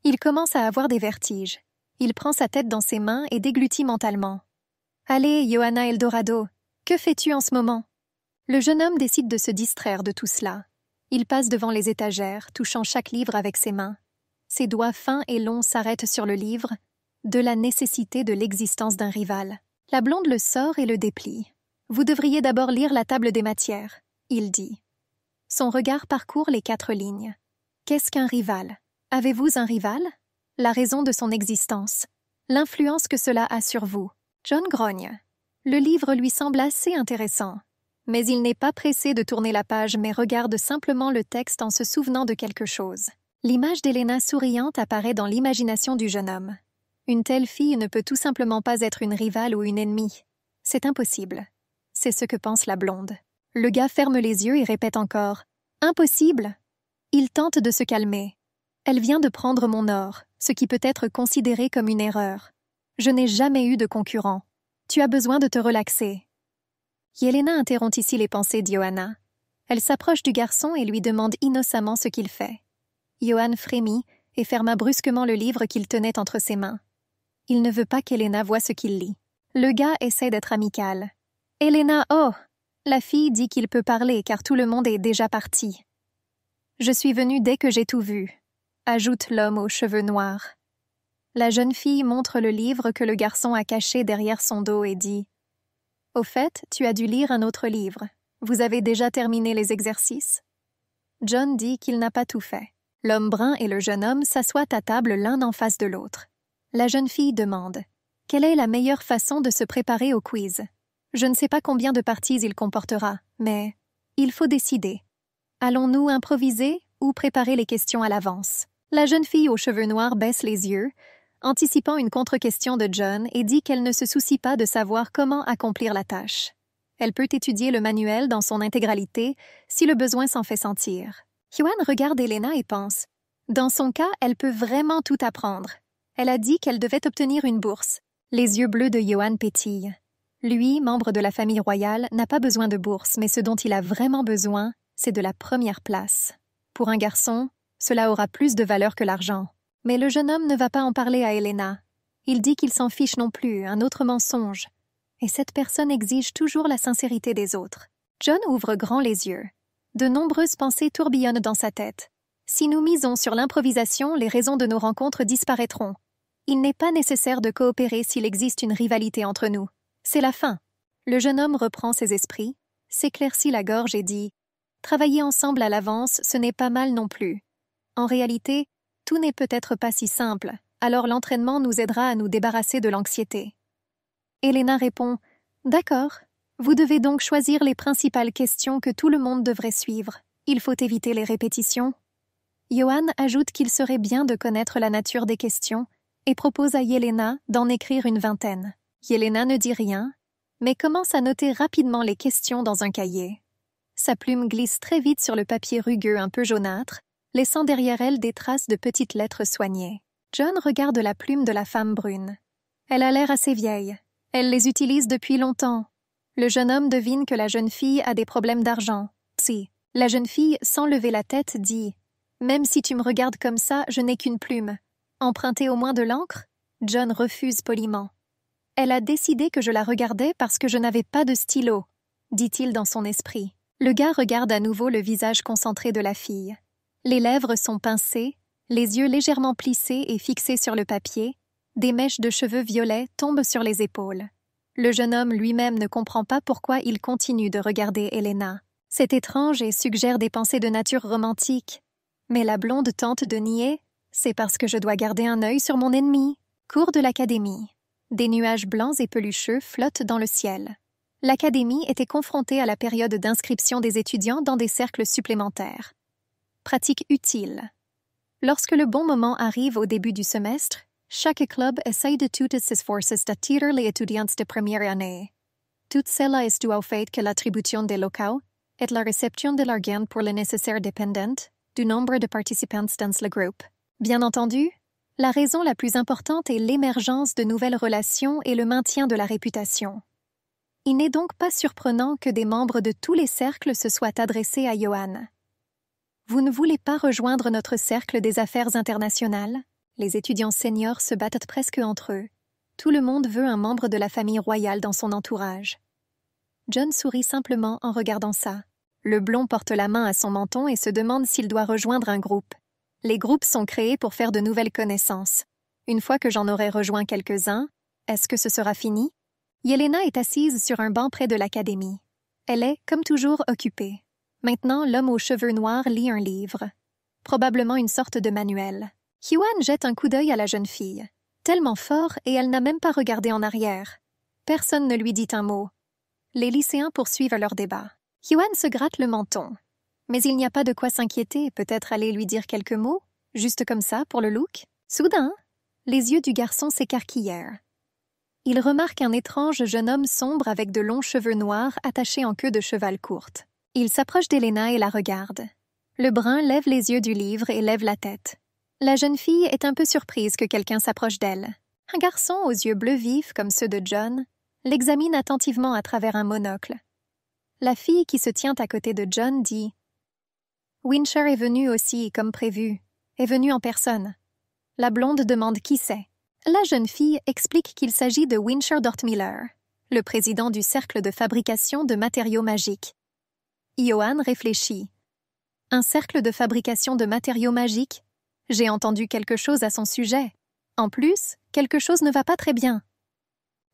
Il commence à avoir des vertiges. Il prend sa tête dans ses mains et déglutit mentalement. « Allez, Johanna Eldorado, que fais-tu en ce moment ?» Le jeune homme décide de se distraire de tout cela. Il passe devant les étagères, touchant chaque livre avec ses mains. Ses doigts fins et longs s'arrêtent sur le livre, de la nécessité de l'existence d'un rival. La blonde le sort et le déplie. « Vous devriez d'abord lire la table des matières, » il dit. Son regard parcourt les 4 lignes. Qu'est-ce qu'un rival? Avez-vous un rival? La raison de son existence. L'influence que cela a sur vous. John grogne. Le livre lui semble assez intéressant. Mais il n'est pas pressé de tourner la page, mais regarde simplement le texte en se souvenant de quelque chose. L'image d'Helena souriante apparaît dans l'imagination du jeune homme. Une telle fille ne peut tout simplement pas être une rivale ou une ennemie. C'est impossible. C'est ce que pense la blonde. Le gars ferme les yeux et répète encore « Impossible !» Il tente de se calmer. « Elle vient de prendre mon or, ce qui peut être considéré comme une erreur. Je n'ai jamais eu de concurrent. Tu as besoin de te relaxer. » Yelena interrompt ici les pensées d'Johanna. Elle s'approche du garçon et lui demande innocemment ce qu'il fait. Johan frémit et ferma brusquement le livre qu'il tenait entre ses mains. Il ne veut pas qu'Helena voie ce qu'il lit. Le gars essaie d'être amical. « Helena, oh !» La fille dit qu'il peut parler car tout le monde est déjà parti. « Je suis venue dès que j'ai tout vu », ajoute l'homme aux cheveux noirs. La jeune fille montre le livre que le garçon a caché derrière son dos et dit « Au fait, tu as dû lire un autre livre. Vous avez déjà terminé les exercices ?» John dit qu'il n'a pas tout fait. L'homme brun et le jeune homme s'assoient à table l'un en face de l'autre. La jeune fille demande « Quelle est la meilleure façon de se préparer au quiz ? Je ne sais pas combien de parties il comportera, mais il faut décider. Allons-nous improviser ou préparer les questions à l'avance? La jeune fille aux cheveux noirs baisse les yeux, anticipant une contre-question de John, et dit qu'elle ne se soucie pas de savoir comment accomplir la tâche. Elle peut étudier le manuel dans son intégralité si le besoin s'en fait sentir. Hwan regarde Elena et pense « Dans son cas, elle peut vraiment tout apprendre. » Elle a dit qu'elle devait obtenir une bourse. Les yeux bleus de Hwan pétillent. Lui, membre de la famille royale, n'a pas besoin de bourse, mais ce dont il a vraiment besoin, c'est de la première place. Pour un garçon, cela aura plus de valeur que l'argent. Mais le jeune homme ne va pas en parler à Elena. Il dit qu'il s'en fiche non plus, un autre mensonge. Et cette personne exige toujours la sincérité des autres. John ouvre grand les yeux. De nombreuses pensées tourbillonnent dans sa tête. Si nous misons sur l'improvisation, les raisons de nos rencontres disparaîtront. Il n'est pas nécessaire de coopérer s'il existe une rivalité entre nous. C'est la fin. Le jeune homme reprend ses esprits, s'éclaircit la gorge et dit « Travailler ensemble à l'avance, ce n'est pas mal non plus. En réalité, tout n'est peut-être pas si simple, alors l'entraînement nous aidera à nous débarrasser de l'anxiété. » Elena répond « D'accord. Vous devez donc choisir les principales questions que tout le monde devrait suivre. Il faut éviter les répétitions. » Hwan ajoute qu'il serait bien de connaître la nature des questions et propose à Yelena d'en écrire une 20aine. Yelena ne dit rien, mais commence à noter rapidement les questions dans un cahier. Sa plume glisse très vite sur le papier rugueux un peu jaunâtre, laissant derrière elle des traces de petites lettres soignées. John regarde la plume de la femme brune. Elle a l'air assez vieille. Elle les utilise depuis longtemps. Le jeune homme devine que la jeune fille a des problèmes d'argent. Si. La jeune fille, sans lever la tête, dit « Même si tu me regardes comme ça, je n'ai qu'une plume. Emprunter au moins de l'encre ?» John refuse poliment. « Elle a décidé que je la regardais parce que je n'avais pas de stylo, » dit-il dans son esprit. Le gars regarde à nouveau le visage concentré de la fille. Les lèvres sont pincées, les yeux légèrement plissés et fixés sur le papier, des mèches de cheveux violets tombent sur les épaules. Le jeune homme lui-même ne comprend pas pourquoi il continue de regarder Elena. C'est étrange et suggère des pensées de nature romantique. Mais la blonde tente de nier. C'est parce que je dois garder un œil sur mon ennemi. Cours de l'académie. Des nuages blancs et pelucheux flottent dans le ciel. L'académie était confrontée à la période d'inscription des étudiants dans des cercles supplémentaires. Pratique utile. Lorsque le bon moment arrive au début du semestre, chaque club essaye de toutes ses forces d'attirer les étudiants de première année. Tout cela est dû au fait que l'attribution des locaux et la réception de l'argent pour le nécessaire dépendent du nombre de participants dans le groupe. Bien entendu, la raison la plus importante est l'émergence de nouvelles relations et le maintien de la réputation. Il n'est donc pas surprenant que des membres de tous les cercles se soient adressés à Hwan. « Vous ne voulez pas rejoindre notre cercle des affaires internationales ?» Les étudiants seniors se battent presque entre eux. Tout le monde veut un membre de la famille royale dans son entourage. John sourit simplement en regardant ça. Le blond porte la main à son menton et se demande s'il doit rejoindre un groupe. Les groupes sont créés pour faire de nouvelles connaissances. Une fois que j'en aurai rejoint quelques-uns, est-ce que ce sera fini? Yelena est assise sur un banc près de l'académie. Elle est, comme toujours, occupée. Maintenant, l'homme aux cheveux noirs lit un livre. Probablement une sorte de manuel. Hwan jette un coup d'œil à la jeune fille. Tellement fort et elle n'a même pas regardé en arrière. Personne ne lui dit un mot. Les lycéens poursuivent leur débat. Hwan se gratte le menton. Mais il n'y a pas de quoi s'inquiéter, peut-être aller lui dire quelques mots, juste comme ça, pour le look. Soudain, les yeux du garçon s'écarquillèrent. Il remarque un étrange jeune homme sombre avec de longs cheveux noirs attachés en queue de cheval courte. Il s'approche d'Elena et la regarde. Le brun lève les yeux du livre et lève la tête. La jeune fille est un peu surprise que quelqu'un s'approche d'elle. Un garçon aux yeux bleus vifs comme ceux de John l'examine attentivement à travers un monocle. La fille qui se tient à côté de John dit « Wincher est venu aussi, comme prévu, est venu en personne. » La blonde demande qui c'est. La jeune fille explique qu'il s'agit de Wincher Dortmiller, le président du cercle de fabrication de matériaux magiques. Hwan réfléchit. Un cercle de fabrication de matériaux magiques? J'ai entendu quelque chose à son sujet. En plus, quelque chose ne va pas très bien.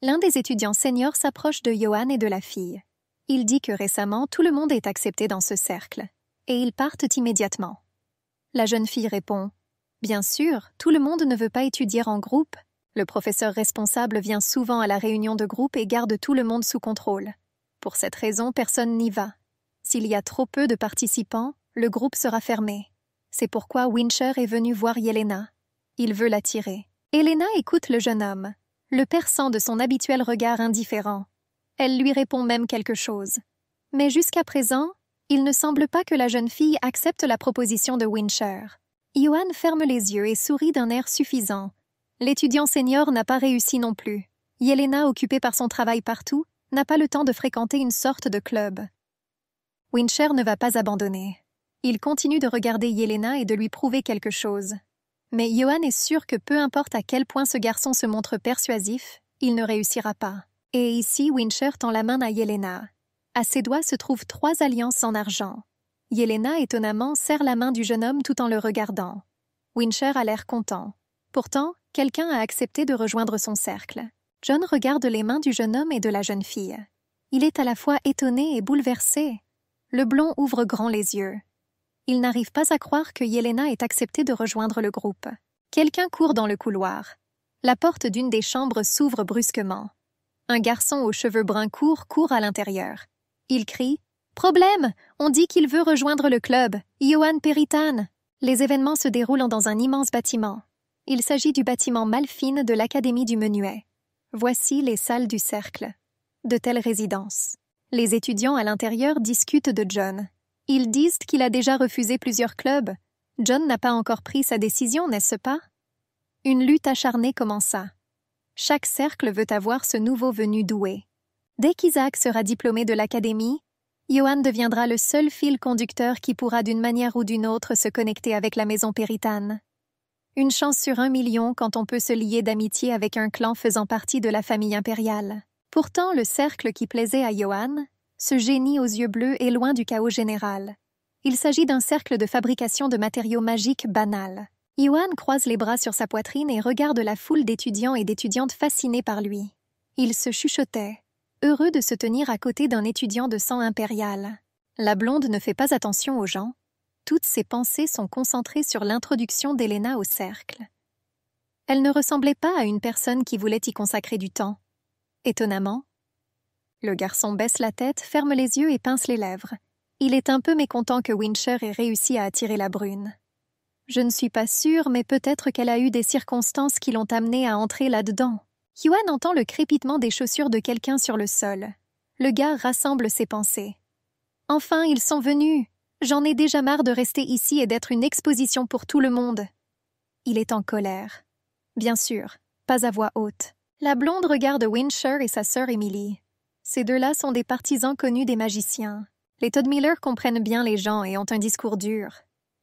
L'un des étudiants seniors s'approche de Hwan et de la fille. Il dit que récemment, tout le monde est accepté dans ce cercle, et ils partent immédiatement. La jeune fille répond « Bien sûr, tout le monde ne veut pas étudier en groupe. Le professeur responsable vient souvent à la réunion de groupe et garde tout le monde sous contrôle. Pour cette raison, personne n'y va. S'il y a trop peu de participants, le groupe sera fermé. C'est pourquoi Wincher est venu voir Yelena. Il veut l'attirer. Elena écoute le jeune homme, le perçant de son habituel regard indifférent. Elle lui répond même quelque chose. Mais jusqu'à présent, il ne semble pas que la jeune fille accepte la proposition de Wincher. Johan ferme les yeux et sourit d'un air suffisant. L'étudiant senior n'a pas réussi non plus. Yelena, occupée par son travail partout, n'a pas le temps de fréquenter une sorte de club. Wincher ne va pas abandonner. Il continue de regarder Yelena et de lui prouver quelque chose. Mais Johan est sûr que peu importe à quel point ce garçon se montre persuasif, il ne réussira pas. Et ici, Wincher tend la main à Yelena. À ses doigts se trouvent 3 alliances en argent. Yelena, étonnamment, serre la main du jeune homme tout en le regardant. Wincher a l'air content. Pourtant, quelqu'un a accepté de rejoindre son cercle. John regarde les mains du jeune homme et de la jeune fille. Il est à la fois étonné et bouleversé. Le blond ouvre grand les yeux. Il n'arrive pas à croire que Yelena ait accepté de rejoindre le groupe. Quelqu'un court dans le couloir. La porte d'une des chambres s'ouvre brusquement. Un garçon aux cheveux bruns courts court à l'intérieur. Il crie « Problème! On dit qu'il veut rejoindre le club. Johan Péritan !» Les événements se déroulent dans un immense bâtiment. Il s'agit du bâtiment Malfine de l'Académie du Menuet. Voici les salles du cercle. De telles résidences. Les étudiants à l'intérieur discutent de John. Ils disent qu'il a déjà refusé plusieurs clubs. John n'a pas encore pris sa décision, n'est-ce pas? Une lutte acharnée commença. Chaque cercle veut avoir ce nouveau venu doué. Dès qu'Isaac sera diplômé de l'académie, Johan deviendra le seul fil conducteur qui pourra d'une manière ou d'une autre se connecter avec la maison Péritan. Une chance sur 1 million quand on peut se lier d'amitié avec un clan faisant partie de la famille impériale. Pourtant, le cercle qui plaisait à Johan, ce génie aux yeux bleus est loin du chaos général. Il s'agit d'un cercle de fabrication de matériaux magiques banals. Johan croise les bras sur sa poitrine et regarde la foule d'étudiants et d'étudiantes fascinés par lui. Il se chuchotait, heureux de se tenir à côté d'un étudiant de sang impérial. La blonde ne fait pas attention aux gens. Toutes ses pensées sont concentrées sur l'introduction d'Elena au cercle. Elle ne ressemblait pas à une personne qui voulait y consacrer du temps. Étonnamment, le garçon baisse la tête, ferme les yeux et pince les lèvres. Il est un peu mécontent que Wincher ait réussi à attirer la brune. Je ne suis pas sûre, mais peut-être qu'elle a eu des circonstances qui l'ont amenée à entrer là-dedans. Johan entend le crépitement des chaussures de quelqu'un sur le sol. Le gars rassemble ses pensées. Enfin, ils sont venus. J'en ai déjà marre de rester ici et d'être une exposition pour tout le monde. Il est en colère. Bien sûr, pas à voix haute. La blonde regarde Wincher et sa sœur Emily. Ces deux-là sont des partisans connus des magiciens. Les Todd Miller comprennent bien les gens et ont un discours dur.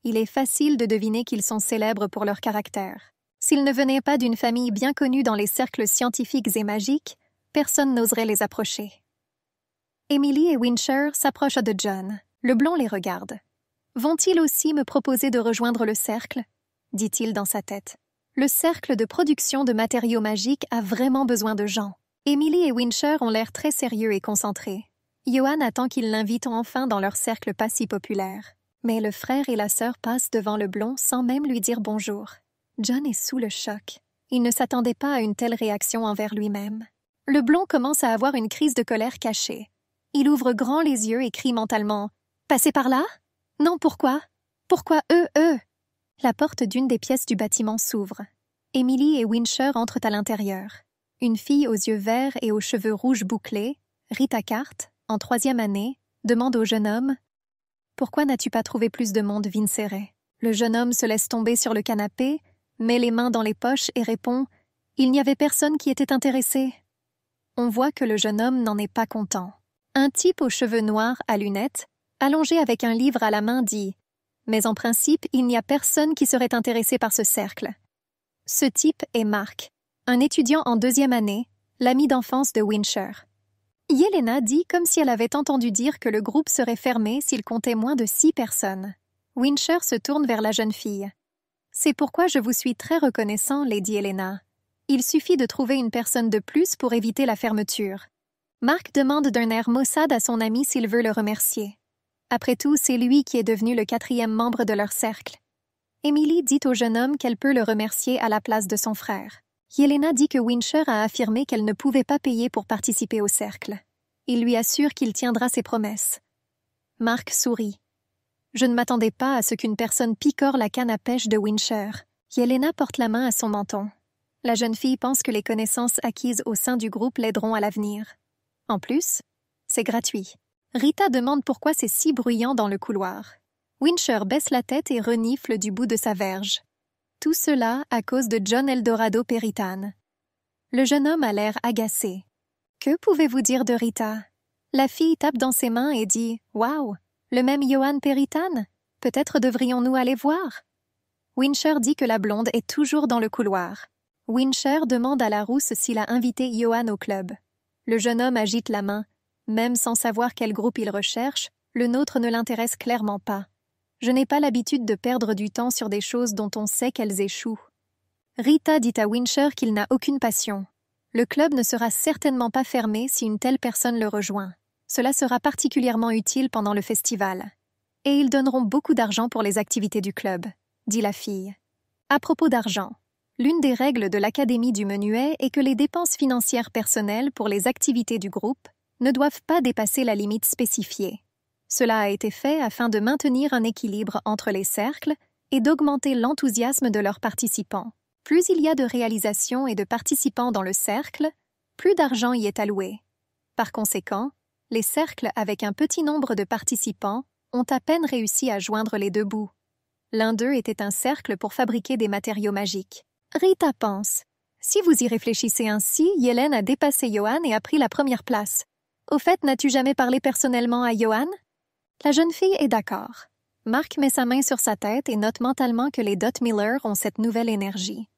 Il est facile de deviner qu'ils sont célèbres pour leur caractère. S'ils ne venaient pas d'une famille bien connue dans les cercles scientifiques et magiques, personne n'oserait les approcher. Emily et Wincher s'approchent de John. Le blond les regarde. « Vont-ils aussi me proposer de rejoindre le cercle ?» dit-il dans sa tête. Le cercle de production de matériaux magiques a vraiment besoin de gens. Emily et Wincher ont l'air très sérieux et concentrés. Johan attend qu'ils l'invitent enfin dans leur cercle pas si populaire. Mais le frère et la sœur passent devant le blond sans même lui dire bonjour. John est sous le choc. Il ne s'attendait pas à une telle réaction envers lui-même. Le blond commence à avoir une crise de colère cachée. Il ouvre grand les yeux et crie mentalement « Passez par là? Non, pourquoi? Pourquoi eux? » La porte d'une des pièces du bâtiment s'ouvre. Emily et Wincher entrent à l'intérieur. Une fille aux yeux verts et aux cheveux rouges bouclés, Rita Carte, en 3e année, demande au jeune homme « Pourquoi n'as-tu pas trouvé plus de monde, Vincere ?» Le jeune homme se laisse tomber sur le canapé, met les mains dans les poches et répond « Il n'y avait personne qui était intéressé. » On voit que le jeune homme n'en est pas content. Un type aux cheveux noirs à lunettes, allongé avec un livre à la main, dit « Mais en principe, il n'y a personne qui serait intéressé par ce cercle. » Ce type est Mark, un étudiant en 2e année, l'ami d'enfance de Wincher. Yelena dit comme si elle avait entendu dire que le groupe serait fermé s'il comptait moins de 6 personnes. Wincher se tourne vers la jeune fille. « C'est pourquoi je vous suis très reconnaissant, Lady Helena. Il suffit de trouver une personne de plus pour éviter la fermeture. » Mark demande d'un air maussade à son ami s'il veut le remercier. Après tout, c'est lui qui est devenu le 4e membre de leur cercle. Emily dit au jeune homme qu'elle peut le remercier à la place de son frère. Yelena dit que Wincher a affirmé qu'elle ne pouvait pas payer pour participer au cercle. Il lui assure qu'il tiendra ses promesses. Mark sourit. « Je ne m'attendais pas à ce qu'une personne picore la canne à pêche de Wincher. Yelena porte la main à son menton. La jeune fille pense que les connaissances acquises au sein du groupe l'aideront à l'avenir. En plus, c'est gratuit. Rita demande pourquoi c'est si bruyant dans le couloir. Wincher baisse la tête et renifle du bout de sa verge. Tout cela à cause de John Eldorado Peritan. Le jeune homme a l'air agacé. Que pouvez-vous dire de Rita? La fille tape dans ses mains et dit « Waouh, le même Johan Peritan? Peut-être devrions-nous aller voir ?» Wincher dit que la blonde est toujours dans le couloir. Wincher demande à la rousse s'il a invité Johan au club. Le jeune homme agite la main. Même sans savoir quel groupe il recherche, le nôtre ne l'intéresse clairement pas. Je n'ai pas l'habitude de perdre du temps sur des choses dont on sait qu'elles échouent. Rita dit à Wincher qu'il n'a aucune passion. Le club ne sera certainement pas fermé si une telle personne le rejoint. Cela sera particulièrement utile pendant le festival. Et ils donneront beaucoup d'argent pour les activités du club, dit la fille. À propos d'argent, l'une des règles de l'Académie du Menuet est que les dépenses financières personnelles pour les activités du groupe ne doivent pas dépasser la limite spécifiée. Cela a été fait afin de maintenir un équilibre entre les cercles et d'augmenter l'enthousiasme de leurs participants. Plus il y a de réalisations et de participants dans le cercle, plus d'argent y est alloué. Par conséquent, les cercles avec un petit nombre de participants ont à peine réussi à joindre les deux bouts. L'un d'eux était un cercle pour fabriquer des matériaux magiques. Rita pense. Si vous y réfléchissez ainsi, Yelen a dépassé Johan et a pris la première place. Au fait, n'as-tu jamais parlé personnellement à Johan? La jeune fille est d'accord. Mark met sa main sur sa tête et note mentalement que les Dot Miller ont cette nouvelle énergie.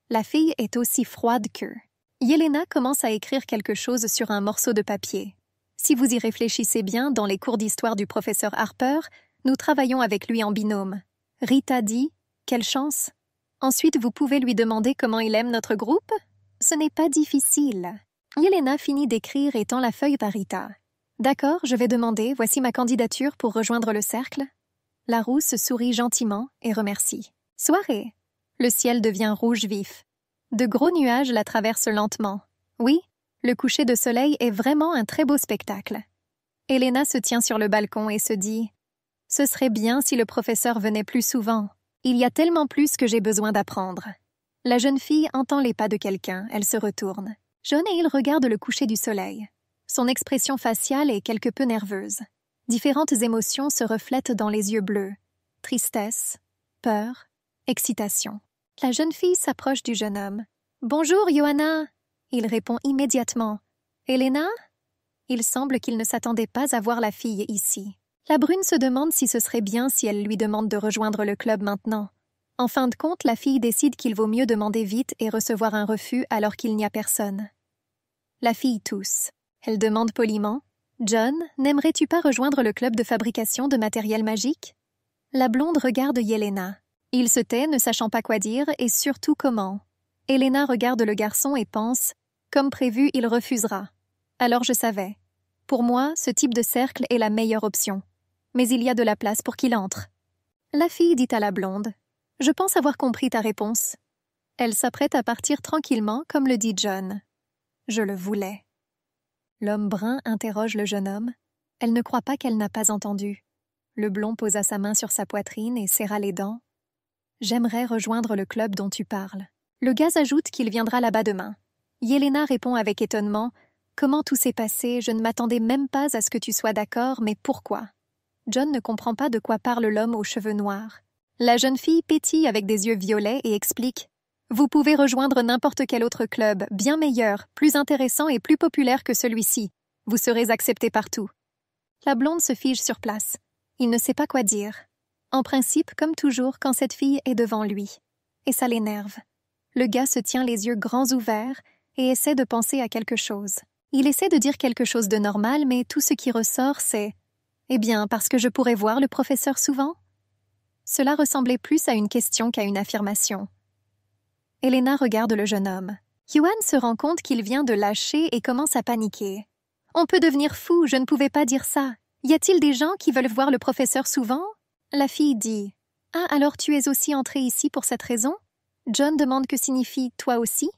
La fille est aussi froide qu'eux. Yelena commence à écrire quelque chose sur un morceau de papier. Si vous y réfléchissez bien, dans les cours d'histoire du professeur Harper, nous travaillons avec lui en binôme. Rita dit « Quelle chance !» Ensuite, vous pouvez lui demander comment il aime notre groupe? Ce n'est pas difficile. Yelena finit d'écrire et tend la feuille à Rita. « D'accord, je vais demander, voici ma candidature pour rejoindre le cercle. » La rousse sourit gentiment et remercie. Soirée. Le ciel devient rouge vif. De gros nuages la traversent lentement. Oui, le coucher de soleil est vraiment un très beau spectacle. Elena se tient sur le balcon et se dit « Ce serait bien si le professeur venait plus souvent. Il y a tellement plus que j'ai besoin d'apprendre. » La jeune fille entend les pas de quelqu'un, elle se retourne. John et il regardent le coucher du soleil. Son expression faciale est quelque peu nerveuse. Différentes émotions se reflètent dans les yeux bleus. Tristesse, peur, excitation. La jeune fille s'approche du jeune homme. « Bonjour, Johanna !» Il répond immédiatement. « Elena ?» Il semble qu'il ne s'attendait pas à voir la fille ici. La brune se demande si ce serait bien si elle lui demande de rejoindre le club maintenant. En fin de compte, la fille décide qu'il vaut mieux demander vite et recevoir un refus alors qu'il n'y a personne. La fille tousse. Elle demande poliment « John, n'aimerais-tu pas rejoindre le club de fabrication de matériel magique ?» La blonde regarde Yelena. Il se tait, ne sachant pas quoi dire et surtout comment. Elena regarde le garçon et pense « Comme prévu, il refusera. » Alors je savais. Pour moi, ce type de cercle est la meilleure option. Mais il y a de la place pour qu'il entre. La fille dit à la blonde « Je pense avoir compris ta réponse. » Elle s'apprête à partir tranquillement, comme le dit John. Je le voulais. L'homme brun interroge le jeune homme. Elle ne croit pas qu'elle n'a pas entendu. Le blond posa sa main sur sa poitrine et serra les dents. « J'aimerais rejoindre le club dont tu parles. » Le gaz ajoute qu'il viendra là-bas demain. Yelena répond avec étonnement. « Comment tout s'est passé? Je ne m'attendais même pas à ce que tu sois d'accord, mais pourquoi ?» John ne comprend pas de quoi parle l'homme aux cheveux noirs. La jeune fille pétille avec des yeux violets et explique « Vous pouvez rejoindre n'importe quel autre club, bien meilleur, plus intéressant et plus populaire que celui-ci. Vous serez accepté partout. » La blonde se fige sur place. Il ne sait pas quoi dire. En principe, comme toujours, quand cette fille est devant lui. Et ça l'énerve. Le gars se tient les yeux grands ouverts et essaie de penser à quelque chose. Il essaie de dire quelque chose de normal, mais tout ce qui ressort, c'est « Eh bien, parce que je pourrais voir le professeur souvent ?» Cela ressemblait plus à une question qu'à une affirmation. Elena regarde le jeune homme. Johan se rend compte qu'il vient de lâcher et commence à paniquer. « On peut devenir fou, je ne pouvais pas dire ça. Y a-t-il des gens qui veulent voir le professeur souvent ?» La fille dit « Ah, alors tu es aussi entré ici pour cette raison ?» John demande que signifie « toi aussi ?»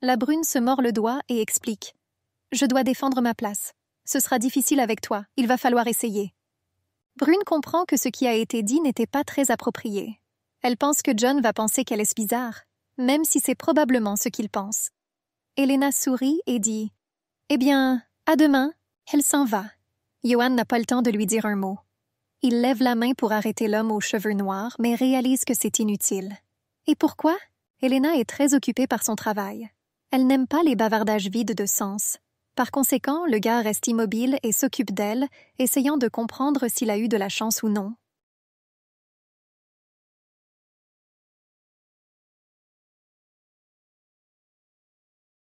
La brune se mord le doigt et explique « Je dois défendre ma place. Ce sera difficile avec toi, il va falloir essayer. » Brune comprend que ce qui a été dit n'était pas très approprié. Elle pense que John va penser qu'elle est bizarre, même si c'est probablement ce qu'il pense. Elena sourit et dit « Eh bien, à demain. » Elle s'en va. Johan n'a pas le temps de lui dire un mot. Il lève la main pour arrêter l'homme aux cheveux noirs, mais réalise que c'est inutile. Et pourquoi? Elena est très occupée par son travail. Elle n'aime pas les bavardages vides de sens. Par conséquent, le gars reste immobile et s'occupe d'elle, essayant de comprendre s'il a eu de la chance ou non.